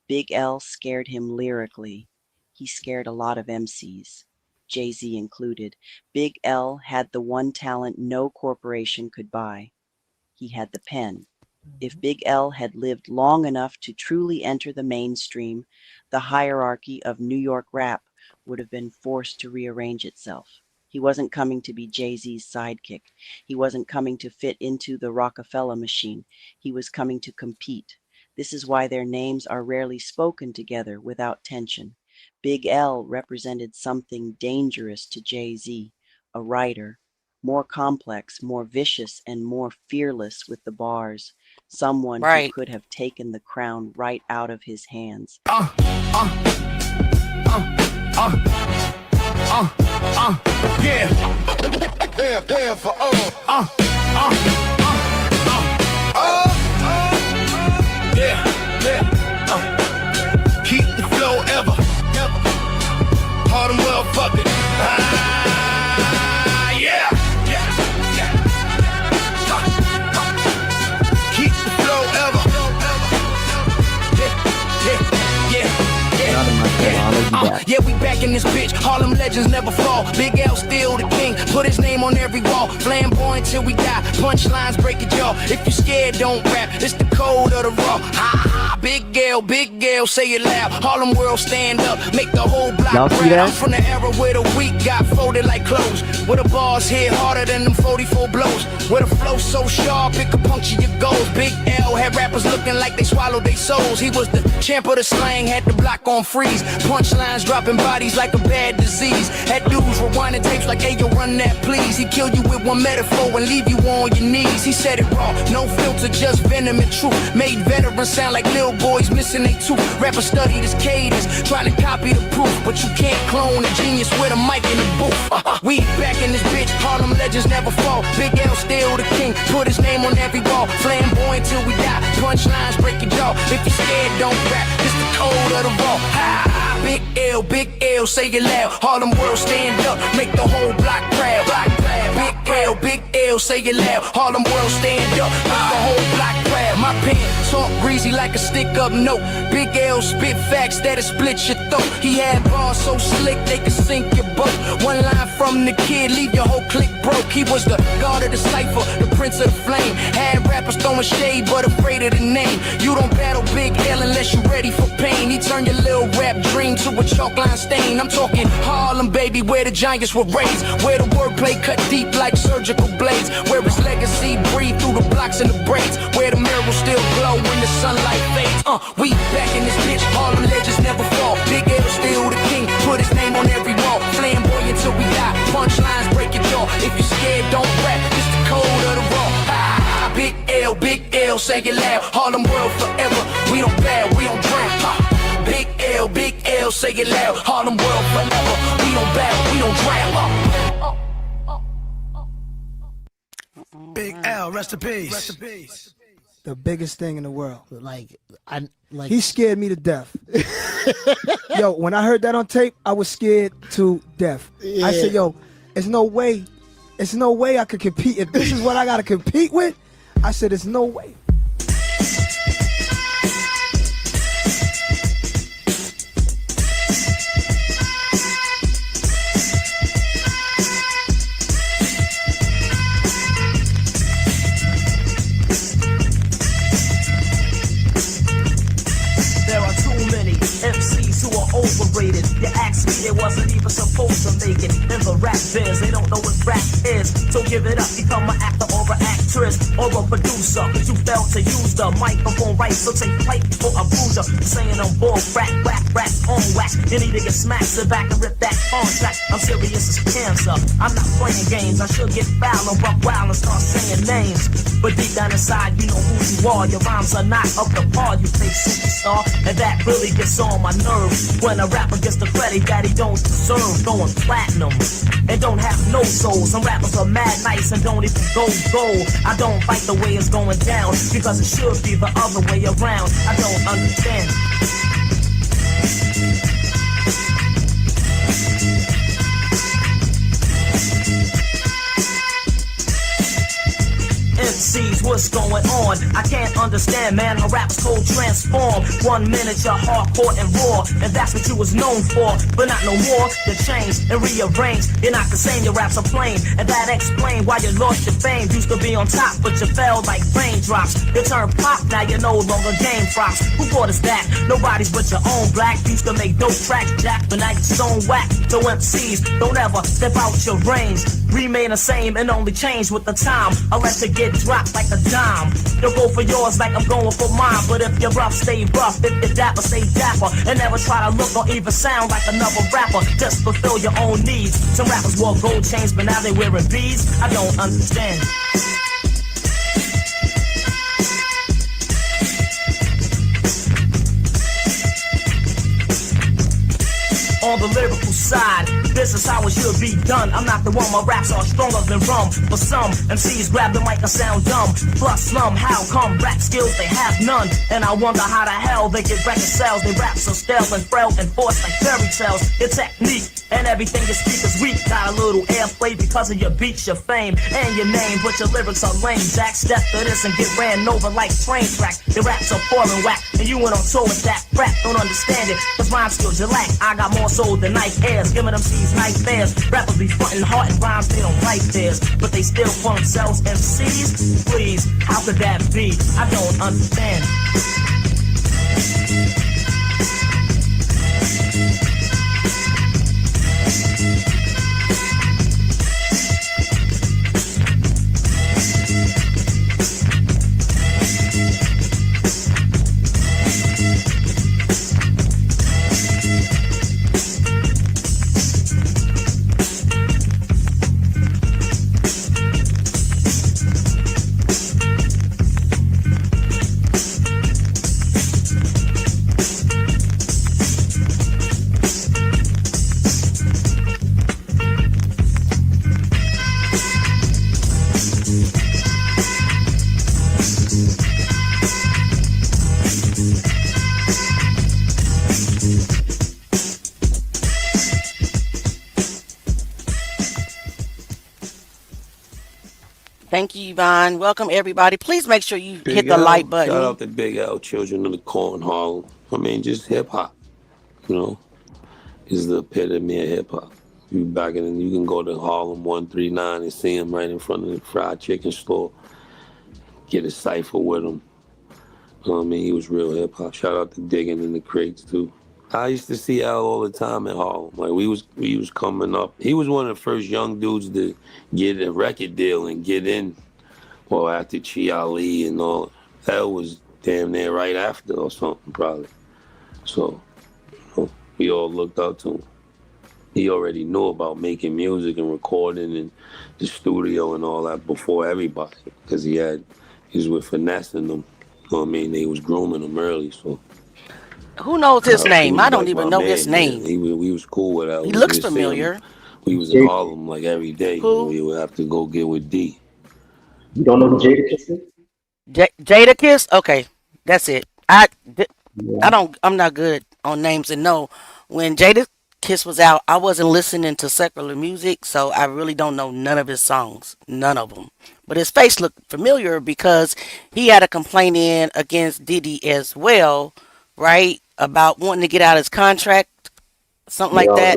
Big L scared him lyrically. He scared a lot of MCs, Jay-Z included. Big L had the one talent no corporation could buy. He had the pen. If Big L had lived long enough to truly enter the mainstream, the hierarchy of New York rap would have been forced to rearrange itself. He wasn't coming to be Jay-Z's sidekick. He wasn't coming to fit into the Rockefeller machine. He was coming to compete. This is why their names are rarely spoken together without tension. Big L represented something dangerous to Jay-Z, a writer, more complex, more vicious, and more fearless with the bars. Someone who could have taken the crown right out of his hands. Yeah. Damn for keep the flow ever. Harlem well fucking. Yeah. Keep the flow ever. Yeah, we back in this bitch. Harlem legends never fall. Big L still the king. Put his name on every wall. Flamboyant till we die. Punchlines break your jaw. If you scared, don't rap. It's the code of the raw. Big L, say it loud. Harlem world stand up. Make the whole block proud. I'm from the era where the weak got folded like clothes. Where the bars hit harder than them 44 blows. Where the flow so sharp it could puncture your goals. Big L had rappers looking like they swallowed their souls. He was the champ of the slang, had the block on freeze. Punchlines dropping bodies like a bad disease. Had dudes rewinding tapes like, hey, yo, run that please. He kill you with one metaphor and leave you on your knees. He said it raw, no filter, just venom and truth. Made veterans sound like little boys missing their tooth. Rappers studied his cadence, trying to copy the proof. But you can't clone a genius with a mic in the booth. We back in this bitch, Harlem legends never fall. Big L still the king, put his name on every wall. Flamboyant till we die, punchlines break your jaw. If you're scared, don't rap, it's the code of the raw. Big L, say it loud. Harlem world stand up, make the whole block proud. Big L, say it loud. Harlem world stand up, make the whole block proud. My pen talk greasy like a stick-up note. Big L spit facts that'll split your throat. He had bars so slick they could sink your boat. One line from the kid, leave your whole clique broke. He was the god of the cipher, the prince of the flame. Had rappers throwing shade, but afraid of the name. You don't battle Big L unless you're ready for pain. He turned your little rap dream to a chalk line stain. I'm talking Harlem, baby, where the giants were raised. Where the wordplay cut deep like surgical blades. Where his legacy breathed through the blocks and the braids. Where the mirrors still glow when the sunlight fades. We back in this bitch, Harlem legends never fall. Big L still the king, put his name on every wall. Flamboyant till we die, punchlines break your jaw. If you're scared, don't rap, it's the code of the raw. Big L, say it loud. Harlem world forever, we don't bow, we don't drown. Big L, say it loud. Harlem world forever, we don't bow, we don't drown. Big L, rest in peace. Rest in peace. The biggest thing in the world. Like He scared me to death. Yo, when I heard that on tape, I was scared to death. Yeah. I said, yo, there's no way I could compete. If this is what I gotta compete with, I said, there's no way. There are too many MCs who are overrated. You asked me, they wasn't even supposed to make it. In the rap biz, they don't know what rap is. So give it up, become an actor or an actress or a producer. Cause you failed to use the microphone right, so take flight before I bruise ya. Saying I'm bull, rats on wax. You need to get smacked, sit back and rip that contract. I'm serious as cancer. I'm not playing games. I should get foul and buck wild and start saying names. But deep down inside, you know who you are. Your rhymes are not up to par, you fake superstar. And that really gets on my nerves. When a rapper gets the credit that he don't deserve. Going platinum and don't have no soul. Some rappers are mad nice and don't even go gold. I don't like the way it's going down because it should be the other way around. I don't understand. MCs, what's going on? I can't understand, man. How rap's cold transform. 1 minute you're hardcore and raw, and that's what you was known for. But not no more. You change and rearrange. You're not the same. Your raps are plain, and that explains why you lost your fame. Used to be on top, but you fell like raindrops. You turned pop, now you're no longer game props. Who brought us that? Nobody's but your own black. Used to make dope tracks, Jack, but now you're stone whack. So MCs, don't ever step out your range. Remain the same and only change with the time. Unless you get dropped like a dime. You'll go for yours like I'm going for mine. But if you're rough, stay rough. If you're dapper, stay dapper. And never try to look or even sound like another rapper. Just fulfill your own needs. Some rappers wore gold chains, but now they wearing beads. I don't understand. On the lyrical side, this is how it should be done. I'm not the one, my raps are stronger than rum. For some, MCs grab the mic and sound dumb. Plus slum, how come rap skills they have none? And I wonder how the hell they get record sales. They rap so stale and frail and forced like fairy tales. Your technique and everything you speak is weak. Got a little airplay because of your beats, your fame, and your name. But your lyrics are lame. Jack, step to this and get ran over like train tracks. Your raps are poor and whack, and you went on tour with that rap. Don't understand it, cause rhyme skills you lack. I got more soul than knife airs, giving them C's nightmares. Rappers be frontin' hard and rhymes they don't like theirs, but they still call themselves MCs. Please, how could that be? I don't understand. Thank you, Yvonne. Welcome, everybody. Please make sure you hit the L, like button. Shout out to Big L, Children of the Corn, Harlem. I mean, just hip hop, you know, is the epitome of hip hop. You back in, you can go to Harlem 139 and see him right in front of the fried chicken store. Get a cipher with him. I mean, he was real hip hop. Shout out to Digging in the Crates too. I used to see Al all the time in Harlem. Like we was coming up. He was one of the first young dudes to get a record deal and get in. Well, after Chi Ali and all, that was damn near right after or something probably. So, you know, we all looked up to him. He already knew about making music and recording and the studio and all that before everybody, because he was with finessing them. You know what I mean? They was grooming him early, so. Who knows his name? I don't like even my know man, his name. We was cool with Al. He looks familiar. We was in Harlem like every day. Who? We would have to go get with D. You don't know who Jadakiss is? Jadakiss? Okay, that's it. I'm not good on names, and no, when Jadakiss was out, I wasn't listening to secular music, so I really don't know none of his songs, none of them. But his face looked familiar because he had a complaint in against Diddy as well, right? About wanting to get out his contract, something like that.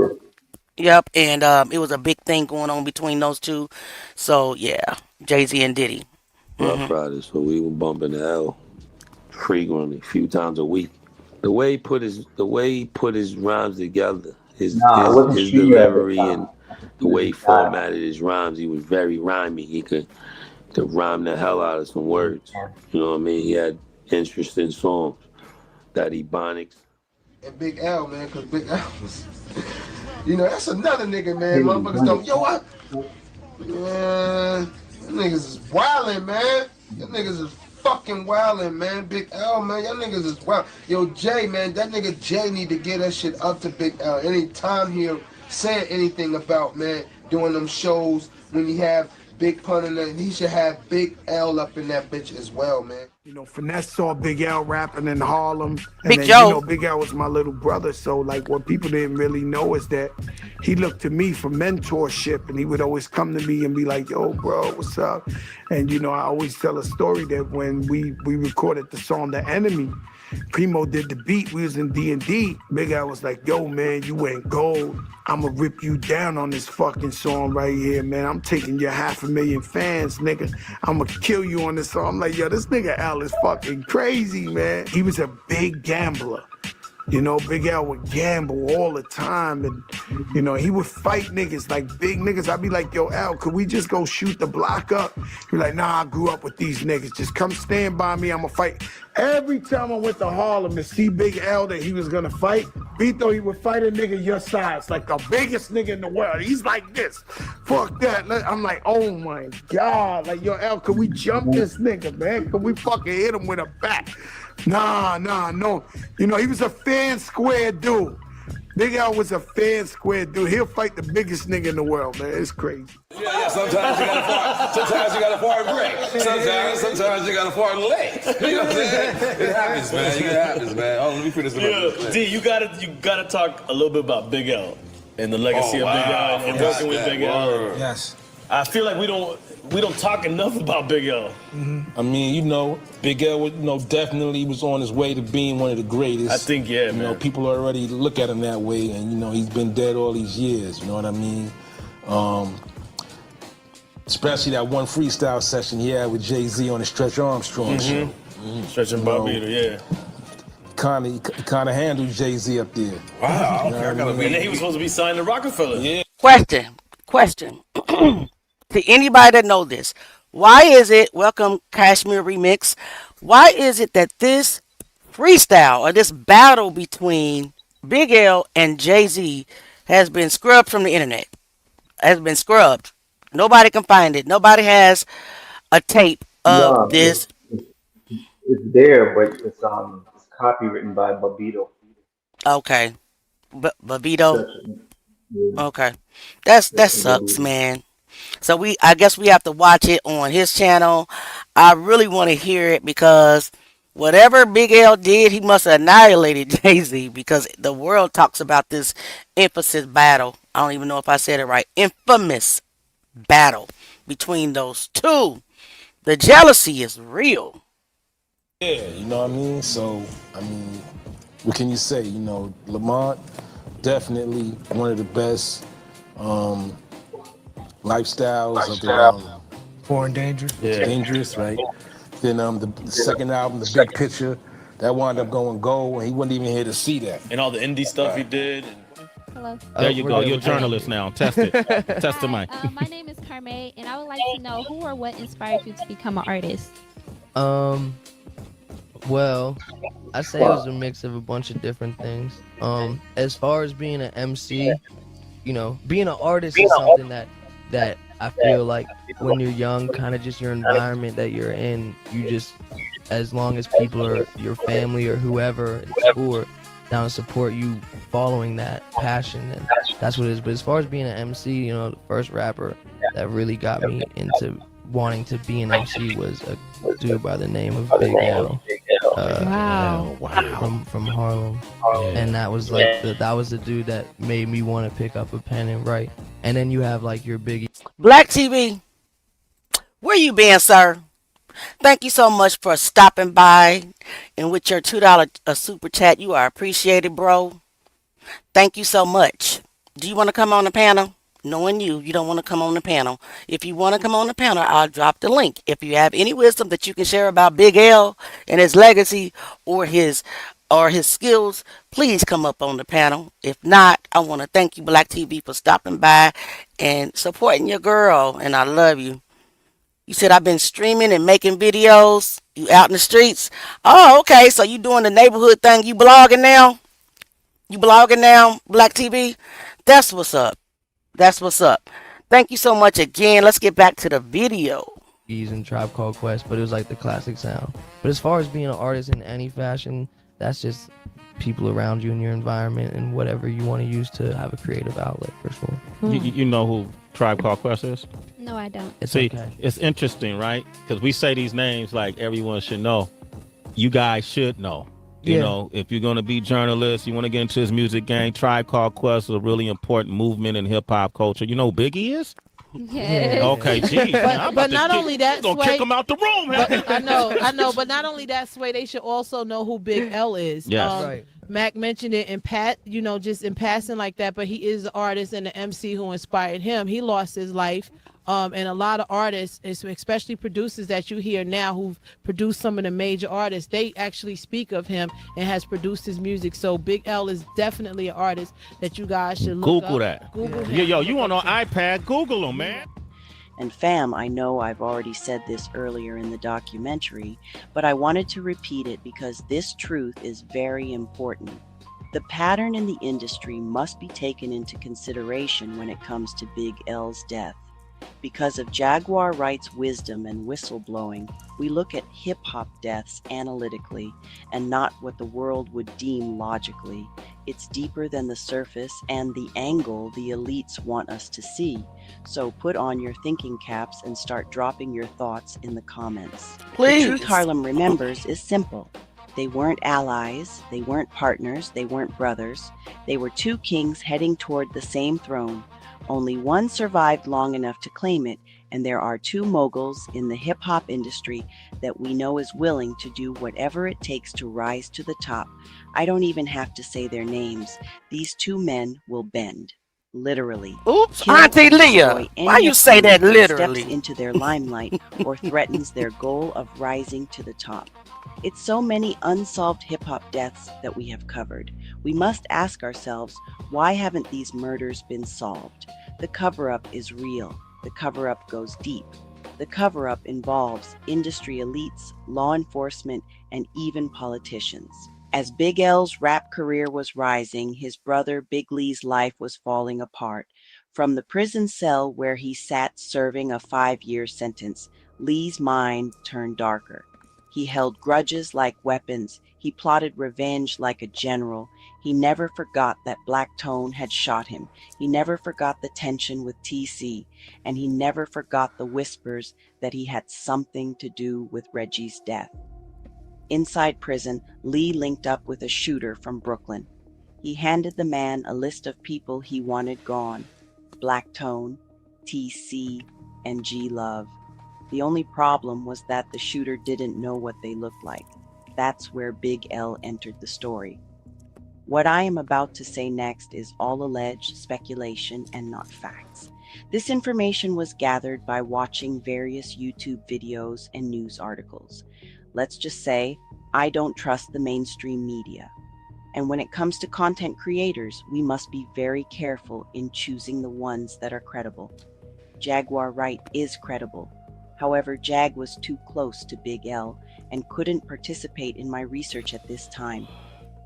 Yep, and it was a big thing going on between those two. So yeah, Jay-Z and Diddy. Rough Riders, so we were bumping the L frequently, a few times a week. The way he put his rhymes together, Nah, it wasn't his Studio at that delivery time. and I think he the was way he in Chicago. formatted his rhymes, he was very rhymey. He could rhyme the hell out of some words. You know what I mean? He had interesting songs. That Ebonics. And Big L, man, because Big L was, you know, that's another nigga, man. Hey, Motherfuckers don't, yo, what? Man, them niggas is wildin', man. Them niggas is fucking wildin', man. Big L, man, y'all niggas is wild. Yo, Jay, man, that nigga Jay need to get that shit up to Big L. Anytime he saying anything about, man, doing them shows when he have Big Pun in there, he should have Big L up in that bitch as well, man. You know, Finesse saw Big L rapping in Harlem, and Big then, you know, Joe. Big L was my little brother. So, like, what people didn't really know is that he looked to me for mentorship, and he would always come to me and be like, yo, bro, what's up? And, you know, I always tell a story that when we recorded the song The Enemy, Primo did the beat, we was in D&D. Big Al was like, yo, man, you went gold. I'ma rip you down on this fucking song right here, man. I'm taking your 500,000 fans, nigga. I'ma kill you on this song. I'm like, yo, this nigga Al is fucking crazy, man. He was a big gambler. You know, Big Al would gamble all the time, and, you know, he would fight niggas, like big niggas. I'd be like, yo, Al, could we just go shoot the block up? He'd be like, nah, I grew up with these niggas. Just come stand by me, I'ma fight. Every time I went to Harlem to see Big Al that he was gonna fight, Vito, he would fight a nigga your size, like the biggest nigga in the world. He's like this. Fuck that. I'm like, oh my God. Like, yo, Al, could we jump this nigga, man? Could we fucking hit him with a bat? Nah, no. You know, he was a fan square dude. Big Al was a fan square dude. He'll fight the biggest nigga in the world, man. It's crazy. Yeah, sometimes you gotta fart. Sometimes you gotta fart break. Sometimes you gotta fart late. You know what I'm saying? It happens, man. It happens, man. Oh, let me finish this. D, you gotta talk a little bit about Big L and the legacy of Big L and working with Big L. Yes. I feel like we don't talk enough about Big L. I mean, you know, Big L, you know, definitely was on his way to being one of the greatest. I think, yeah, you man. know, people already look at him that way, and you know, he's been dead all these years. You know what I mean? Especially that one freestyle session he had with Jay-Z on the Stretch Armstrong show. Stretch and Barbados, yeah. Kind of handled Jay-Z up there. Wow, You know what I mean? And then he was supposed to be signed to Rockefeller. Yeah. Question. To anybody that know this, why is it, welcome Kashmir Remix, why is it that this freestyle or this battle between Big L and Jay-Z has been scrubbed from the internet? Has been scrubbed. Nobody can find it. Nobody has a tape of this. It's there, but it's copywritten by Babito. Okay. Babito. Yeah. Okay. That sucks, man. So I guess we have to watch it on his channel. I really want to hear it because whatever Big L did, he must have annihilated Jay-Z because the world talks about this emphasis battle. I don't even know if I said it right. Infamous battle between those two. The jealousy is real. Yeah, you know what I mean? So, I mean, what can you say? You know, Lamont, definitely one of the best lifestyles of the Foreign Danger. Yeah. Dangerous, right? Then the second album, The Big Picture, that wound up going gold, and he wasn't even here to see that. And all the indie stuff he did. Hello. There you go. You're a journalist now. Test it. Test the mic. My name is Carme, and I would like to know who or what inspired you to become an artist. Well, I say it was a mix of a bunch of different things. As far as being an MC, you know, being an artist is something that I feel like when you're young, kind of just your environment that you're in, you just, as long as people are your family or whoever in school are down to support you following that passion, and that's what it is. But as far as being an MC, you know, the first rapper that really got me into wanting to be an MC was a dude by the name of Big L. From Harlem. And that was like that was the dude that made me want to pick up a pen and write. And then you have like your Biggie. Black TV, where you been, sir? Thank you so much for stopping by, and with your $2 super chat, you are appreciated, bro. Thank you so much. Do you want to come on the panel? Knowing you don't want to come on the panel. If you want to come on the panel, I'll drop the link. If you have any wisdom that you can share about Big L and his legacy or his or his skills, please come up on the panel. If not, I want to thank you, Black TV, for stopping by and supporting your girl. And I love you. You said I've been streaming and making videos. You out in the streets? Oh, okay. So you doing the neighborhood thing? You blogging now? You blogging now, Black TV? That's what's up. That's what's up. Thank you so much again. Let's get back to the video. And Tribe Called Quest, but it was like the classic sound. But as far as being an artist in any fashion, that's just people around you in your environment and whatever you want to use to have a creative outlet for sure. You know who Tribe Called Quest is? No, I don't. See, it's interesting, right? Because we say these names like everyone should know. You guys should know. You know, if you're going to be journalists, you want to get into this music game, Tribe Called Quest is a really important movement in hip-hop culture. You know who Biggie is? Yes. Okay, geez. But not only that, gonna kick him out the room. But, I know. But not only that, Sway, they should also know who Big L is. Yes. Right. Mac mentioned it in just in passing like that. But he is the artist and the MC who inspired him. He lost his life. And a lot of artists, especially producers that you hear now who've produced some of the major artists, they actually speak of him and has produced his music. So Big L is definitely an artist that you guys should look Google up. that. Google him. Yo, you on an iPad? Google him, man. And fam, I know I've already said this earlier in the documentary, but I wanted to repeat it because this truth is very important. The pattern in the industry must be taken into consideration when it comes to Big L's death. Because of Jaguar Wright's wisdom and whistleblowing, we look at hip-hop deaths analytically and not what the world would deem logically. It's deeper than the surface and the angle the elites want us to see. So put on your thinking caps and start dropping your thoughts in the comments. Please. The truth Harlem remembers is simple. They weren't allies, they weren't partners, they weren't brothers. They were two kings heading toward the same throne. Only one survived long enough to claim it, and there are two moguls in the hip-hop industry that we know is willing to do whatever it takes to rise to the top. I don't even have to say their names. These two men will bend. Literally. Oops, Auntie Leah. Why you say that literally? Steps into their limelight or threatens their goal of rising to the top. It's so many unsolved hip-hop deaths that we have covered. We must ask ourselves, why haven't these murders been solved? The cover-up is real. The cover-up goes deep. The cover-up involves industry elites, law enforcement, and even politicians. As Big L's rap career was rising, his brother Big Lee's life was falling apart. From the prison cell where he sat serving a 5-year sentence, Lee's mind turned darker. He held grudges like weapons. He plotted revenge like a general. He never forgot that Black Tone had shot him. He never forgot the tension with TC. And he never forgot the whispers that he had something to do with Reggie's death. Inside prison, Lee linked up with a shooter from Brooklyn. He handed the man a list of people he wanted gone. Black Tone, TC, and G-Love. The only problem was that the shooter didn't know what they looked like. That's where Big L entered the story. What I am about to say next is all alleged speculation and not facts. This information was gathered by watching various YouTube videos and news articles. Let's just say, I don't trust the mainstream media. And when it comes to content creators, we must be very careful in choosing the ones that are credible. Jaguar Wright is credible. However, Jag was too close to Big L and couldn't participate in my research at this time.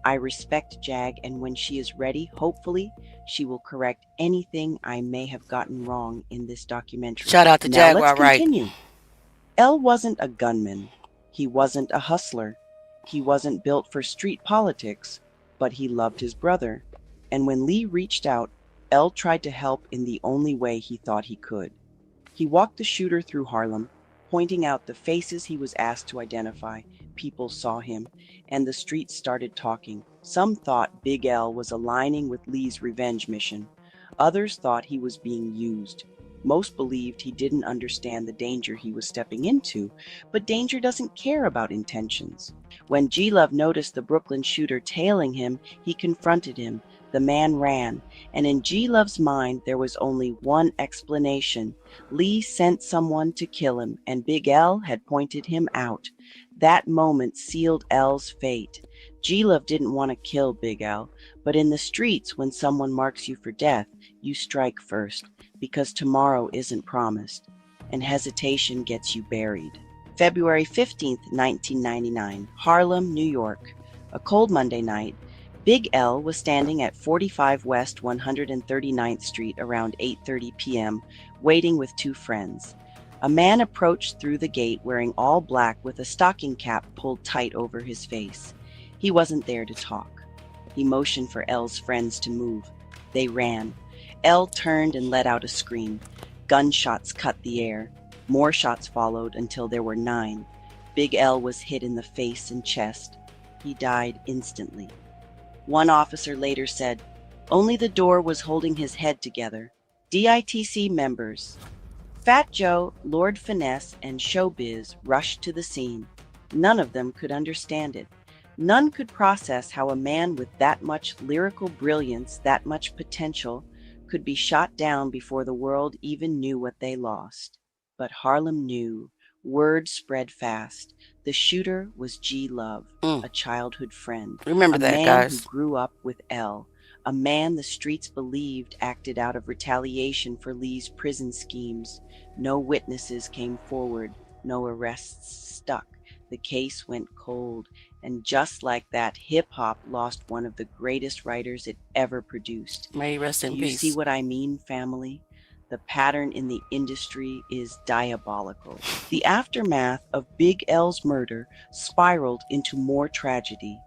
I respect Jag, and when she is ready, hopefully, she will correct anything I may have gotten wrong in this documentary. Shout out to Now Jaguar let's Wright. continue. L wasn't a gunman. He wasn't a hustler. He wasn't built for street politics, but he loved his brother. And when Lee reached out, L tried to help in the only way he thought he could. He walked the shooter through Harlem, pointing out the faces he was asked to identify. People saw him, and the streets started talking. Some thought Big L was aligning with Lee's revenge mission. Others thought he was being used. Most believed he didn't understand the danger he was stepping into, but danger doesn't care about intentions. When G-Love noticed the Brooklyn shooter tailing him, he confronted him. The man ran, and in G-Love's mind, there was only one explanation. Lee sent someone to kill him, and Big L had pointed him out. That moment sealed L's fate. G-Love didn't want to kill Big L, but in the streets, when someone marks you for death, you strike first, because tomorrow isn't promised, and hesitation gets you buried. February 15th, 1999, Harlem, New York. A cold Monday night, Big L was standing at 45 West 139th Street around 8:30 p.m., waiting with two friends. A man approached through the gate wearing all black with a stocking cap pulled tight over his face. He wasn't there to talk. He motioned for L's friends to move. They ran. L turned and let out a scream. Gunshots cut the air. More shots followed until there were 9. Big L was hit in the face and chest. He died instantly. One officer later said, "Only the door was holding his head together." DITC members Fat Joe, Lord Finesse, and Showbiz rushed to the scene. None of them could understand it. None could process how a man with that much lyrical brilliance, that much potential, could be shot down before the world even knew what they lost. But Harlem knew. Word spread fast. The shooter was G-Love, a childhood friend. Remember that, a man guys. who grew up with L. A man the streets believed acted out of retaliation for Lee's prison schemes. No witnesses came forward. No arrests stuck. The case went cold. And just like that, hip-hop lost one of the greatest writers it ever produced. May he rest in Do you peace. see what I mean, family? The pattern in the industry is diabolical. The aftermath of Big L's murder spiraled into more tragedy.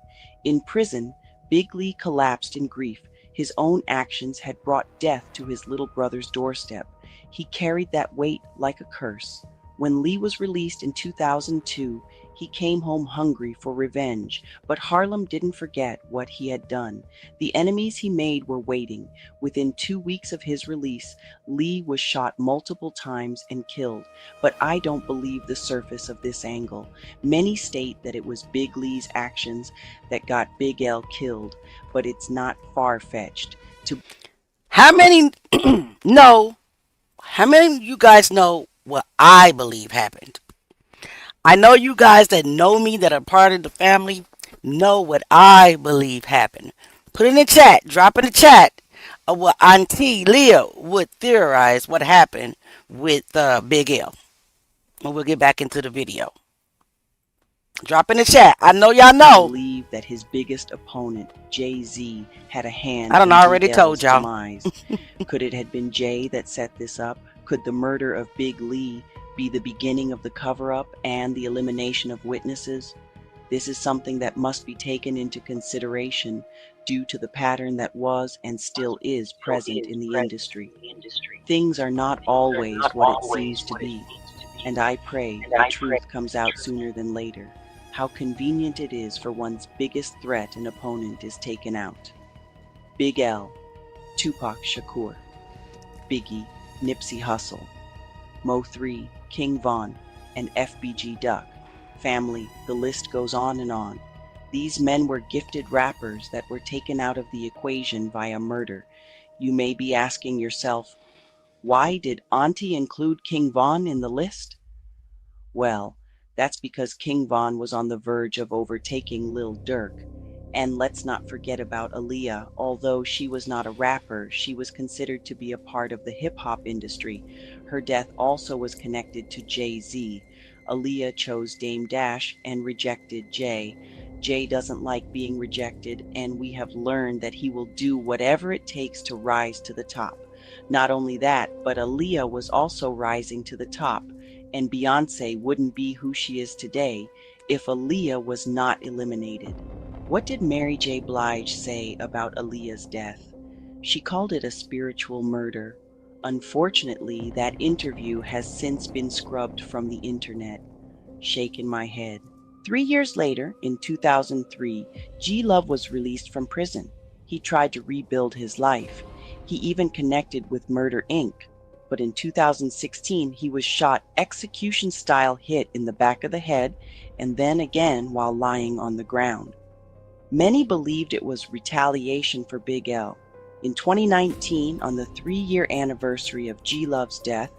In prison, Big Lee collapsed in grief. His own actions had brought death to his little brother's doorstep. He carried that weight like a curse. When Lee was released in 2002, he came home hungry for revenge, but Harlem didn't forget what he had done. The enemies he made were waiting. Within 2 weeks of his release, Lee was shot multiple times and killed, but I don't believe the surface of this angle. Many state that it was Big Lee's actions that got Big L killed, but it's not far-fetched. How many know? How many of you guys know what I believe happened? I know you guys that know me, that are part of the family, know what I believe happened. Put in the chat, drop in the chat of what Auntie Leah would theorize what happened with Big L. And we'll get back into the video. Drop in the chat. I know y'all know. I believe that his biggest opponent, Jay-Z, had a hand I done in already Big told L's y'all. demise. Could it have been Jay that set this up? Could the murder of Big Lee be the beginning of the cover-up and the elimination of witnesses? This is something that must be taken into consideration due to the pattern that was and still is present in the industry. Things are not always what it seems to be, and I pray the truth comes out sooner than later. How convenient it is for one's biggest threat and opponent is taken out. Big L, Tupac Shakur, Biggie, Nipsey Hussle, Mo 3, King Von, and FBG Duck. Family, the list goes on and on. These men were gifted rappers that were taken out of the equation via murder. You may be asking yourself, why did Auntie include King Von in the list? Well, that's because King Von was on the verge of overtaking Lil Durk. And let's not forget about Aaliyah. Although she was not a rapper, she was considered to be a part of the hip-hop industry. Her death also was connected to Jay-Z. Aaliyah chose Dame Dash and rejected Jay. Jay doesn't like being rejected, and we have learned that he will do whatever it takes to rise to the top. Not only that, but Aaliyah was also rising to the top, and Beyonce wouldn't be who she is today if Aaliyah was not eliminated. What did Mary J. Blige say about Aaliyah's death? She called it a spiritual murder. Unfortunately, that interview has since been scrubbed from the internet. Shaking my head. 3 years later, in 2003, G-Love was released from prison. He tried to rebuild his life. He even connected with Murder Inc. But in 2016, he was shot execution-style hit in the back of the head and then again while lying on the ground. Many believed it was retaliation for Big L. In 2019, on the 3-year anniversary of G-Love's death,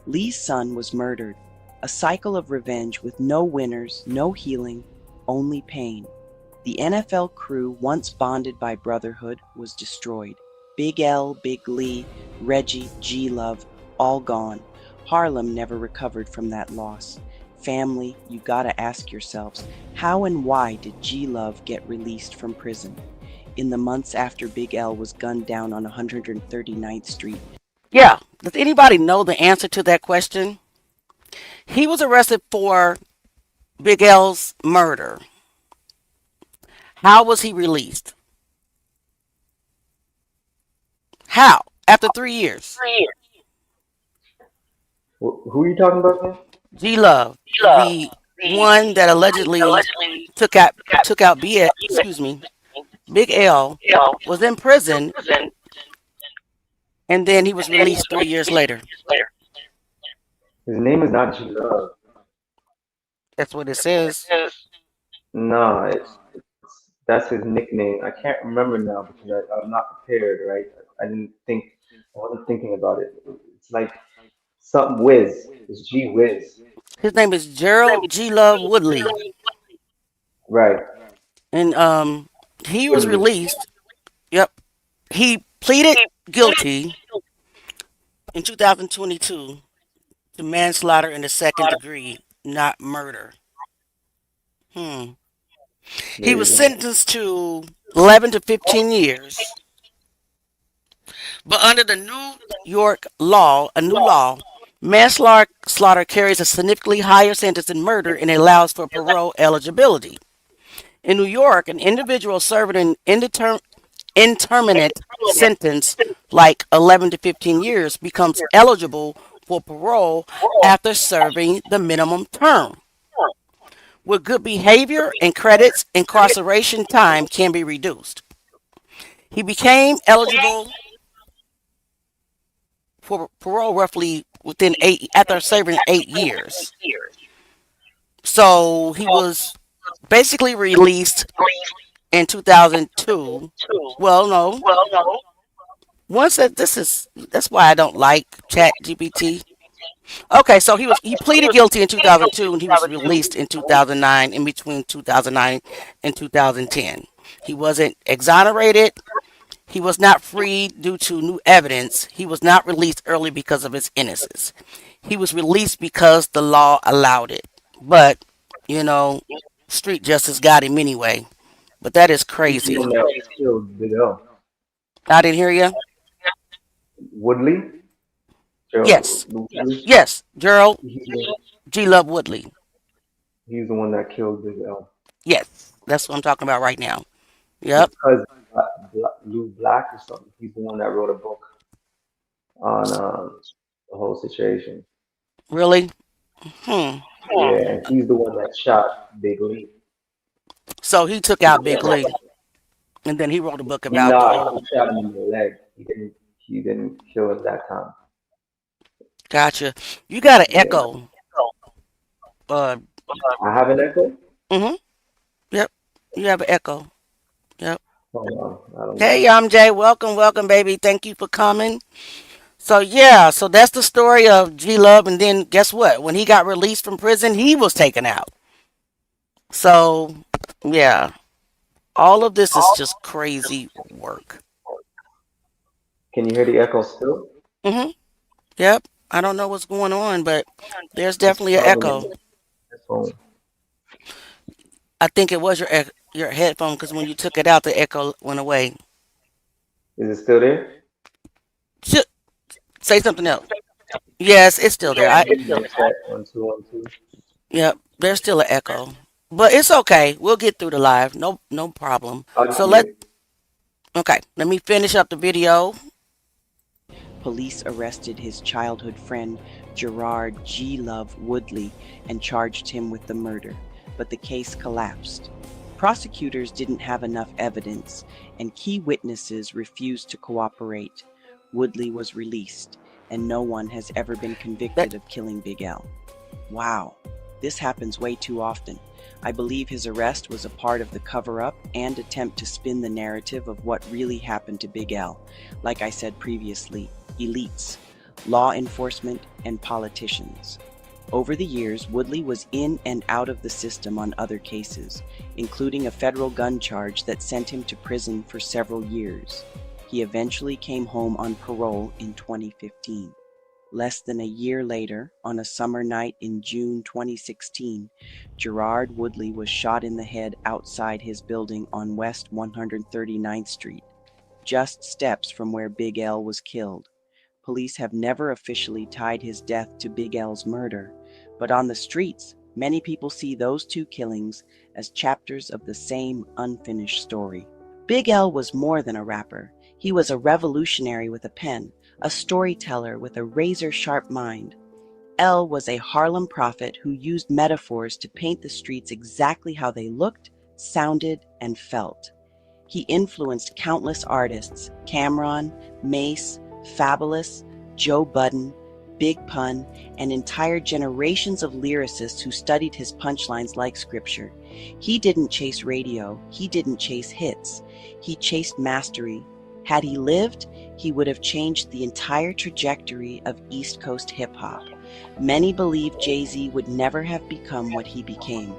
Lee's son was murdered. A cycle of revenge with no winners, no healing, only pain. The NFL crew, once bonded by brotherhood, was destroyed. Big L, Big Lee, Reggie, G-Love, all gone. Harlem never recovered from that loss. Family, you gotta ask yourselves, how and why did G-Love get released from prison? In the months after Big L was gunned down on 139th Street. Yeah. Does anybody know the answer to that question? He was arrested for Big L's murder. How was he released? How? After 3 years. Who are you talking about again? G Love, the one that allegedly took out Big L, was in prison, and then he was released 3 years later. His name is not G Love. That's what it says. No, that's his nickname. I can't remember now because I'm not prepared, right? I wasn't thinking about it. It's like something Wiz. It's G Wiz. His name is Gerald G Love Woodley. Right. And he was Woodley. released. Yep. He pleaded guilty in 2022 to manslaughter in the second degree, not murder. He was sentenced to 11 to 15 years. But under the New York law, a new law, manslaughter carries a significantly higher sentence than murder and allows for parole eligibility. In New York, an individual serving an indeterminate sentence like 11 to 15 years becomes eligible for parole after serving the minimum term. With good behavior and credits, incarceration time can be reduced. He became eligible for parole roughly after serving 8 years. So he was basically released in 2002. Well, no. That's why I don't like Chat GPT. Okay, so he pleaded guilty in 2002 and he was released in 2009, in between 2009 and 2010. He wasn't exonerated. He was not freed due to new evidence. He was not released early because of his innocence. He was released because the law allowed it. But, street justice got him anyway. But that is crazy. He's the one that killed Big L. I didn't hear you. Woodley? Yes. Woodley? Yes. Gerald G. Love Woodley. He's the one that killed Big L. Yes. That's what I'm talking about right now. Yep. Because Lou Black or something. He's the one that wrote a book on the whole situation. Really? Yeah, and he's the one that shot Big Lee. So he took out Big Lee, and then he wrote a book about the whole. He shot him in the leg. He didn't kill him that time. Gotcha. You got an echo. I have an echo? Yep. You have an echo. Yep. Hold on. Hey, Jay. Welcome, baby. Thank you for coming. So that's the story of G Love, and then guess what? When he got released from prison, he was taken out. So, yeah. All of this is just crazy work. Can you hear the echo still? Yep. I don't know what's going on, but there's definitely an echo. I think it was your headphone, because when you took it out, the echo went away. Is it still there? Say something else. Yes, it's still there. 1, 2, 1, 2. Yep, there's still an echo, but it's okay. We'll get through the live. No problem. So let me finish up the video. Police arrested his childhood friend Gerard G. Love Woodley and charged him with the murder, but the case collapsed. Prosecutors didn't have enough evidence, and key witnesses refused to cooperate. Woodley was released, and no one has ever been convicted of killing Big L. Wow, this happens way too often. I believe his arrest was a part of the cover-up and attempt to spin the narrative of what really happened to Big L. Like I said previously, elites, law enforcement, and politicians. Over the years, Woodley was in and out of the system on other cases, including a federal gun charge that sent him to prison for several years. He eventually came home on parole in 2015. Less than a year later, on a summer night in June 2016, Gerard Woodley was shot in the head outside his building on West 139th Street, just steps from where Big L was killed. Police have never officially tied his death to Big L's murder, but on the streets, many people see those two killings as chapters of the same unfinished story. Big L was more than a rapper. He was a revolutionary with a pen, a storyteller with a razor-sharp mind. L was a Harlem prophet who used metaphors to paint the streets exactly how they looked, sounded, and felt. He influenced countless artists: Cameron, Mace, Fabulous, Joe Budden, Big Pun, and entire generations of lyricists who studied his punchlines like scripture. He didn't chase radio. He didn't chase hits. He chased mastery. Had he lived, he would have changed the entire trajectory of East Coast hip-hop. Many believe Jay-Z would never have become what he became.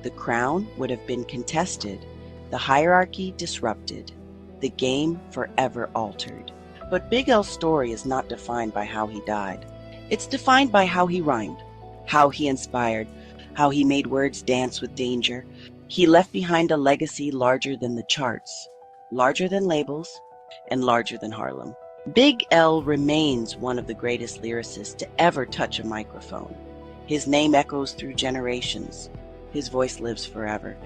The crown would have been contested, the hierarchy disrupted, the game forever altered. But Big L's story is not defined by how he died. It's defined by how he rhymed, how he inspired, how he made words dance with danger. He left behind a legacy larger than the charts, larger than labels, and larger than Harlem. Big L remains one of the greatest lyricists to ever touch a microphone. His name echoes through generations. His voice lives forever.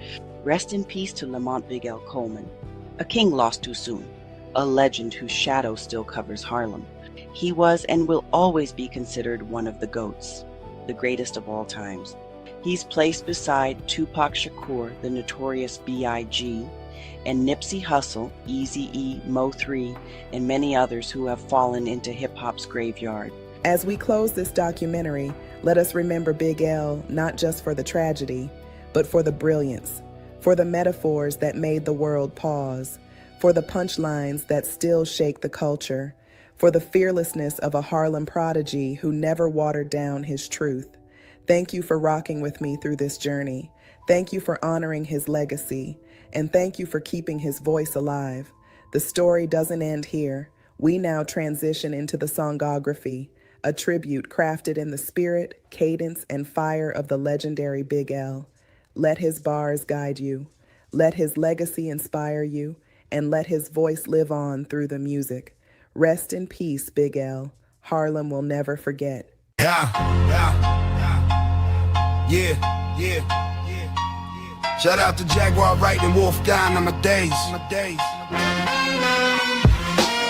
Rest in peace to Lamont Big L Coleman, a king lost too soon, a legend whose shadow still covers Harlem. He was and will always be considered one of the GOATs, the greatest of all times. He's placed beside Tupac Shakur, the notorious B.I.G., and Nipsey Hussle, Eazy-E, Mo3, and many others who have fallen into hip-hop's graveyard. As we close this documentary, let us remember Big L not just for the tragedy, but for the brilliance, for the metaphors that made the world pause, for the punchlines that still shake the culture, for the fearlessness of a Harlem prodigy who never watered down his truth. Thank you for rocking with me through this journey. Thank you for honoring his legacy. And thank you for keeping his voice alive. The story doesn't end here. We now transition into the songography, a tribute crafted in the spirit, cadence, and fire of the legendary Big L. Let his bars guide you. Let his legacy inspire you, and let his voice live on through the music. Rest in peace, Big L. Harlem will never forget. Shout out to Jaguar Wright and Wolfgang on my days.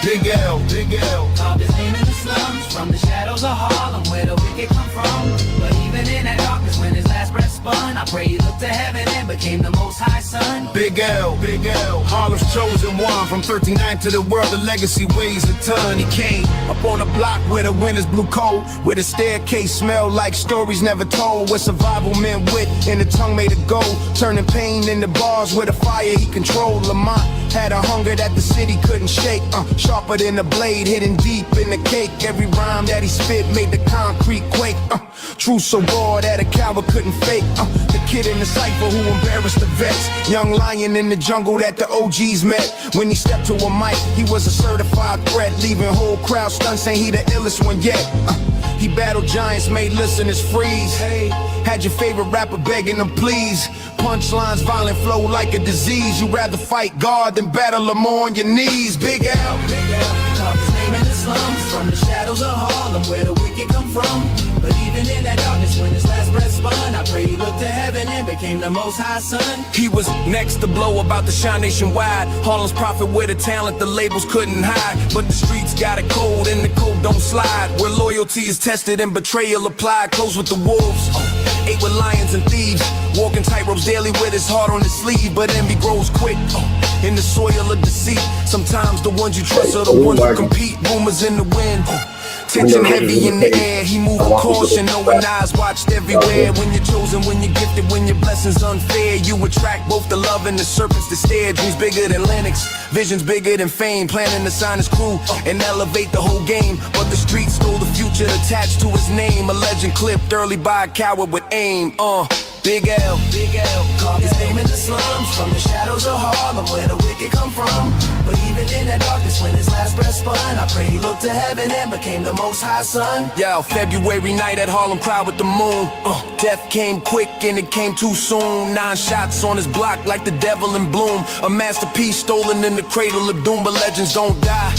Big L, Big L. Carved his name in the slums, from the shadows of Harlem, where the wicked come from. But even in that darkness, when his last breath spun, I pray he looked to heaven and became the Most High Son. Big L, Big L. Harlem's chosen one. From 39 to the world, the legacy weighs a ton. He came up on a block where the winters blew cold, where the staircase smelled like stories never told, where survival meant wit and the tongue made it gold, turning pain into bars with a fire he controlled. Lamont had a hunger that the city couldn't shake, sharper than a blade, hidden deep in the cake. Every rhyme that he spit made the concrete quake. Truth so raw that a coward couldn't fake. The kid in the cypher who embarrassed the vets, young lion in the jungle that the OGs met. When he stepped to a mic, he was a certified threat, leaving whole crowd stunned, saying he the illest one yet. He battled giants, made listeners freeze. Had your favorite rapper begging them please. Punchlines, violent flow like a disease. You rather fight God than battle them on your knees. Big L, Big L. Carved his name in the slums, from the shadows of Harlem, where the wicked come from. But even in that darkness, when his last breath spun, I pray he looked to heaven and became the Most High Son. He was next to blow, about to shine nationwide. Harlem's prophet with a talent the labels couldn't hide. But the streets got it cold and the code don't slide, where loyalty is tested and betrayal applied. Close with the wolves, ate with lions and thieves, walking tightropes daily with his heart on his sleeve. But envy grows quick in the soil of deceit. Sometimes the ones you trust are the ones who compete. Rumors in the wind, even Tension though this is heavy in the imitation, air, he I move with want people to caution, knowing subscribe eyes watched about everywhere. this. When you're chosen, when you're gifted, when your blessings unfair, you attract both the love and the serpents that stare. Dreams bigger than Lennox, visions bigger than fame. Planning to sign his crew and elevate the whole game. But the streets stole the future attached to his name. A legend clipped early by a coward with aim. Big L, carved his name in the slums. From the shadows of Harlem, where the wicked come from. But even in that darkness, when his last breath spun, I pray he looked to heaven and became the most high son. Yo, February night at Harlem crowd with the moon. Death came quick and it came too soon. 9 shots on his block like the devil in bloom. A masterpiece stolen in the cradle of doom. But legends don't die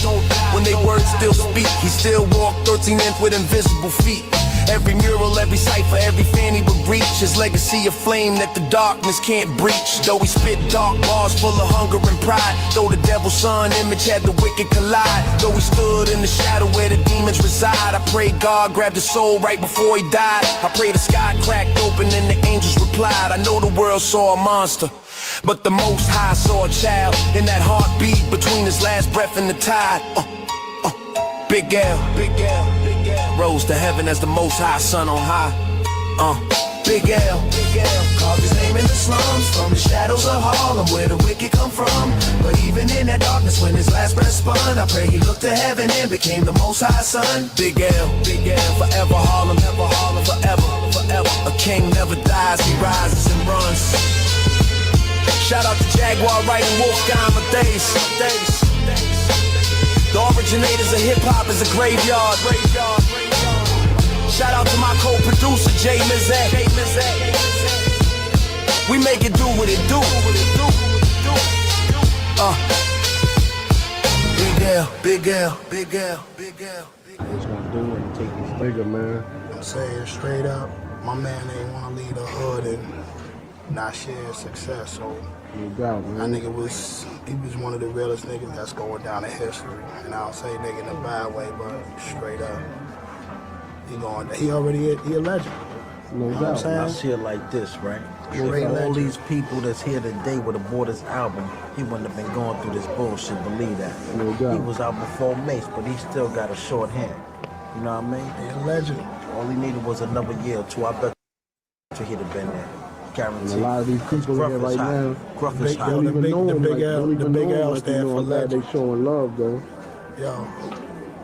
when they words still speak. He still walked 13 inch with invisible feet. Every mural, every cipher, every fan he would reach. His legacy a flame that the darkness can't breach. Though he spit dark bars full of hunger and pride. Though the devil's son image had the wicked collide. Though he stood in the shadow where the demons reside. I pray God grabbed his soul right before he died. I pray the sky cracked open and the angels replied. I know the world saw a monster, but the Most High saw a child. In that heartbeat between his last breath and the tide. Big L, rose to heaven as the Most High son on high. Big L, carved his name in the slums. From the shadows of Harlem, where the wicked come from. But even in that darkness, when his last breath spun, I pray he looked to heaven and became the Most High son. Big L, forever Harlem, forever. A king never dies, he rises and runs. Shout out to Jaguar writing Wolfgang Amadeus. The originators of hip-hop is a graveyard. Shout out to my co-producer, Jay Mizek. We make it do what it do. Big L. It's gonna do and take this bigger, man. I'm saying straight up, my man ain't wanna leave the hood and not share success. So no doubt, man. That nigga was one of the realest niggas that's going down in history. And I don't say nigga in a bad way, but straight up, he a legend. No You know what I'm saying? Like this, right? Straight All legend. these people that's here today with a Borders album, he wouldn't have been going through this bullshit, believe that. No doubt. He was out before Mace, but he still got a short hand. You know what I mean? He a legend. All he needed was another year or two. I bet you he'd have been there. Guaranteed. And a lot of these people here right now, Gruff they is hot. don't even know him. The big L stand for I'm glad legend. they showing love though. Yo,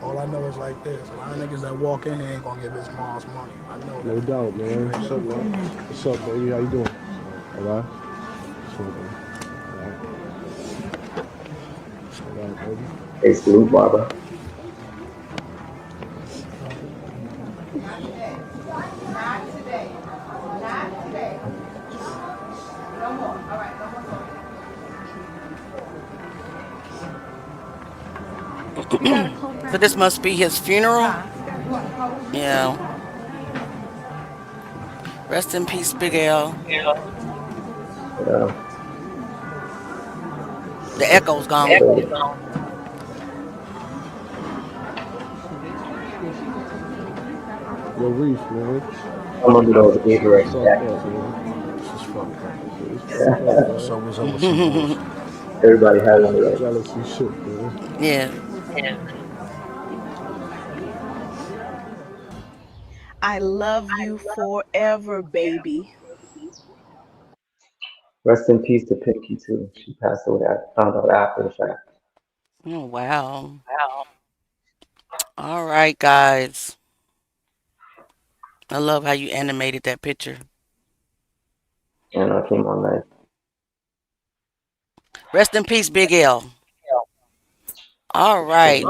all I know is like this. A lot of niggas that walk in here ain't gonna give his mom's money. I know that. No doubt, man. What's up, man? What's up, baby? How you doing? All right. What's up, man? All right. All right, baby. Hey, salute, Barbara. So this must be his funeral? Yeah. Rest in peace, Big L. Yeah. The echo's gone. Yo, Reese, man. I remember those incorrect So what's up with some bullshit? Everybody has one of those. Jealousy shit, man. Yeah. I love you forever, baby. Rest in peace to Pinky too. She passed away. I found out after the fact. Oh, wow. All right, guys. I love how you animated that picture. And I came on nice. Rest in peace, Big L. All right,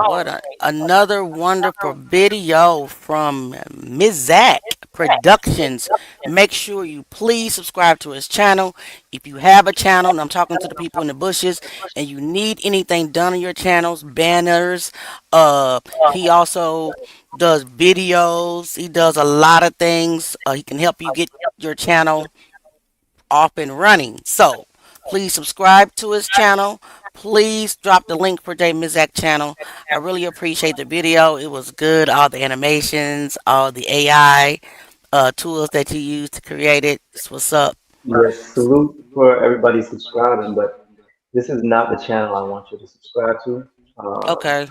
another wonderful video from Mizak Productions. Make sure you please subscribe to his channel. If you have a channel, and I'm talking to the people in the bushes, and you need anything done on your channels, banners, he also does videos. He does a lot of things. He can help you get your channel off and running. So please subscribe to his channel. Please drop the link for J Mizak channel. I really appreciate the video. It was good. All the animations, all the AI tools that you use to create it. That's what's up. Yes, salute for everybody subscribing, but this is not the channel I want you to subscribe to. Okay.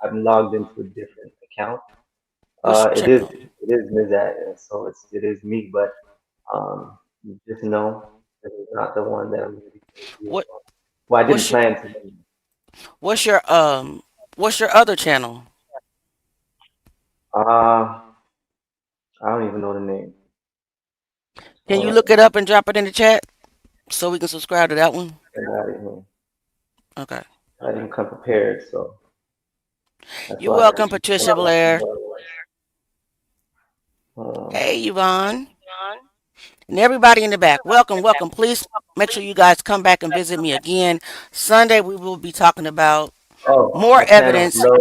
I'm logged into a different account. What's your It channel? is Mizat, and so it is me. But just know this is not the one that I'm going to be doing videos What on. Well, I didn't what's your plan to. what's your um what's your other channel? Uh, I don't even know the name. Can you Hold look it up and drop it in the chat so we can subscribe to that one? on. Okay. I didn't come prepared, so that's You're why I welcome, Patricia Blair. Hey, Yvonne. And everybody in the back, welcome, welcome. Please make sure you guys come back and visit me again. Sunday, we will be talking about oh, more my channel is evidence. Love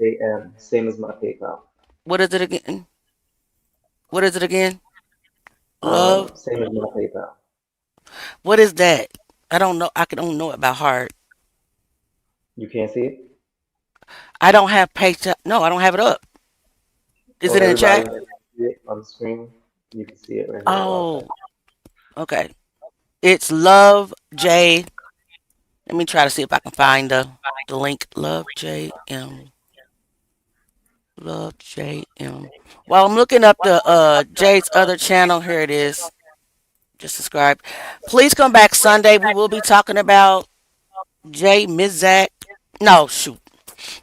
JM, same as my PayPal. What is it again? What is it again? Love? Same as my PayPal. What is that? I don't know. Don't know it by heart. You can't see it? I don't have page. No, I don't have it up. Is Oh, it in the everybody chat? can see it on the screen. You can see it right here at the bottom. Oh, okay. It's Love J. Let me try to see if I can find the link. Love JM. Love JM. While I'm looking up the Jay's other channel, here it is. Just subscribe. Please come back Sunday. We will be talking about Jay Mizak. No, shoot.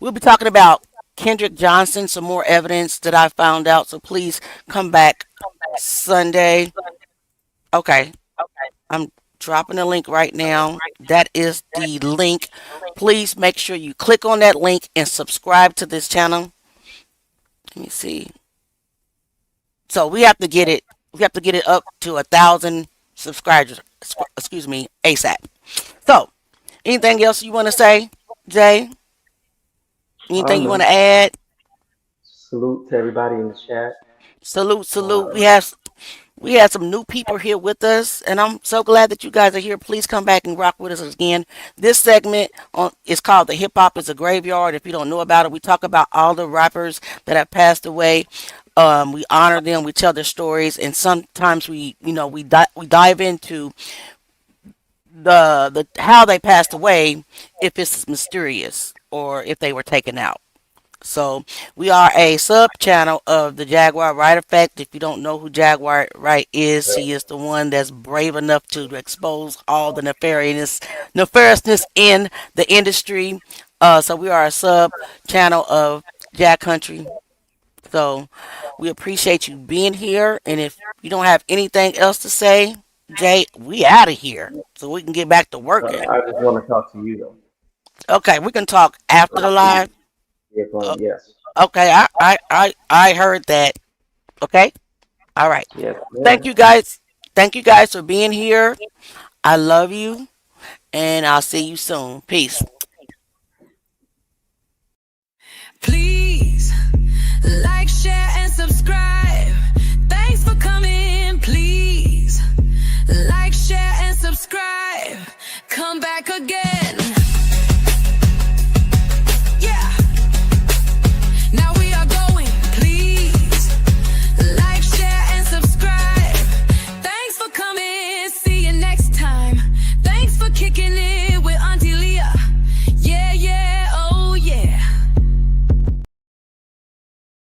We'll be talking about Kendrick Johnson, some more evidence that I found out. So please come back Sunday. Okay. I'm dropping the link right now. That is the link. Please make sure you click on that link and subscribe to this channel. Let me see. So we have to get it. We have to get it up to 1,000 subscribers. Excuse me, ASAP. So, anything else you want to say, Jay? Anything you want to No. add? Salute to everybody in the chat. Salute, salute. We have some new people here with us, and I'm so glad that you guys are here. Please come back and rock with us again. This segment is called "The Hip Hop Is a Graveyard." If you don't know about it, we talk about all the rappers that have passed away. We honor them, we tell their stories, and sometimes we dive into the how they passed away, if it's mysterious or if they were taken out. So we are a sub channel of the Jaguar Wright Effect. If you don't know who Jaguar Wright is, he is the one that's brave enough to expose all the nefariousness in the industry. So we are a sub channel of Jag Country. So we appreciate you being here. And if you don't have anything else to say, Jay, we out of here so we can get back to working. I just want to talk to you though. Okay, we can talk after the live. Yes. Okay, I heard that. Okay. All right. Yes. Thank you guys. Thank you guys for being here. I love you, and I'll see you soon. Peace.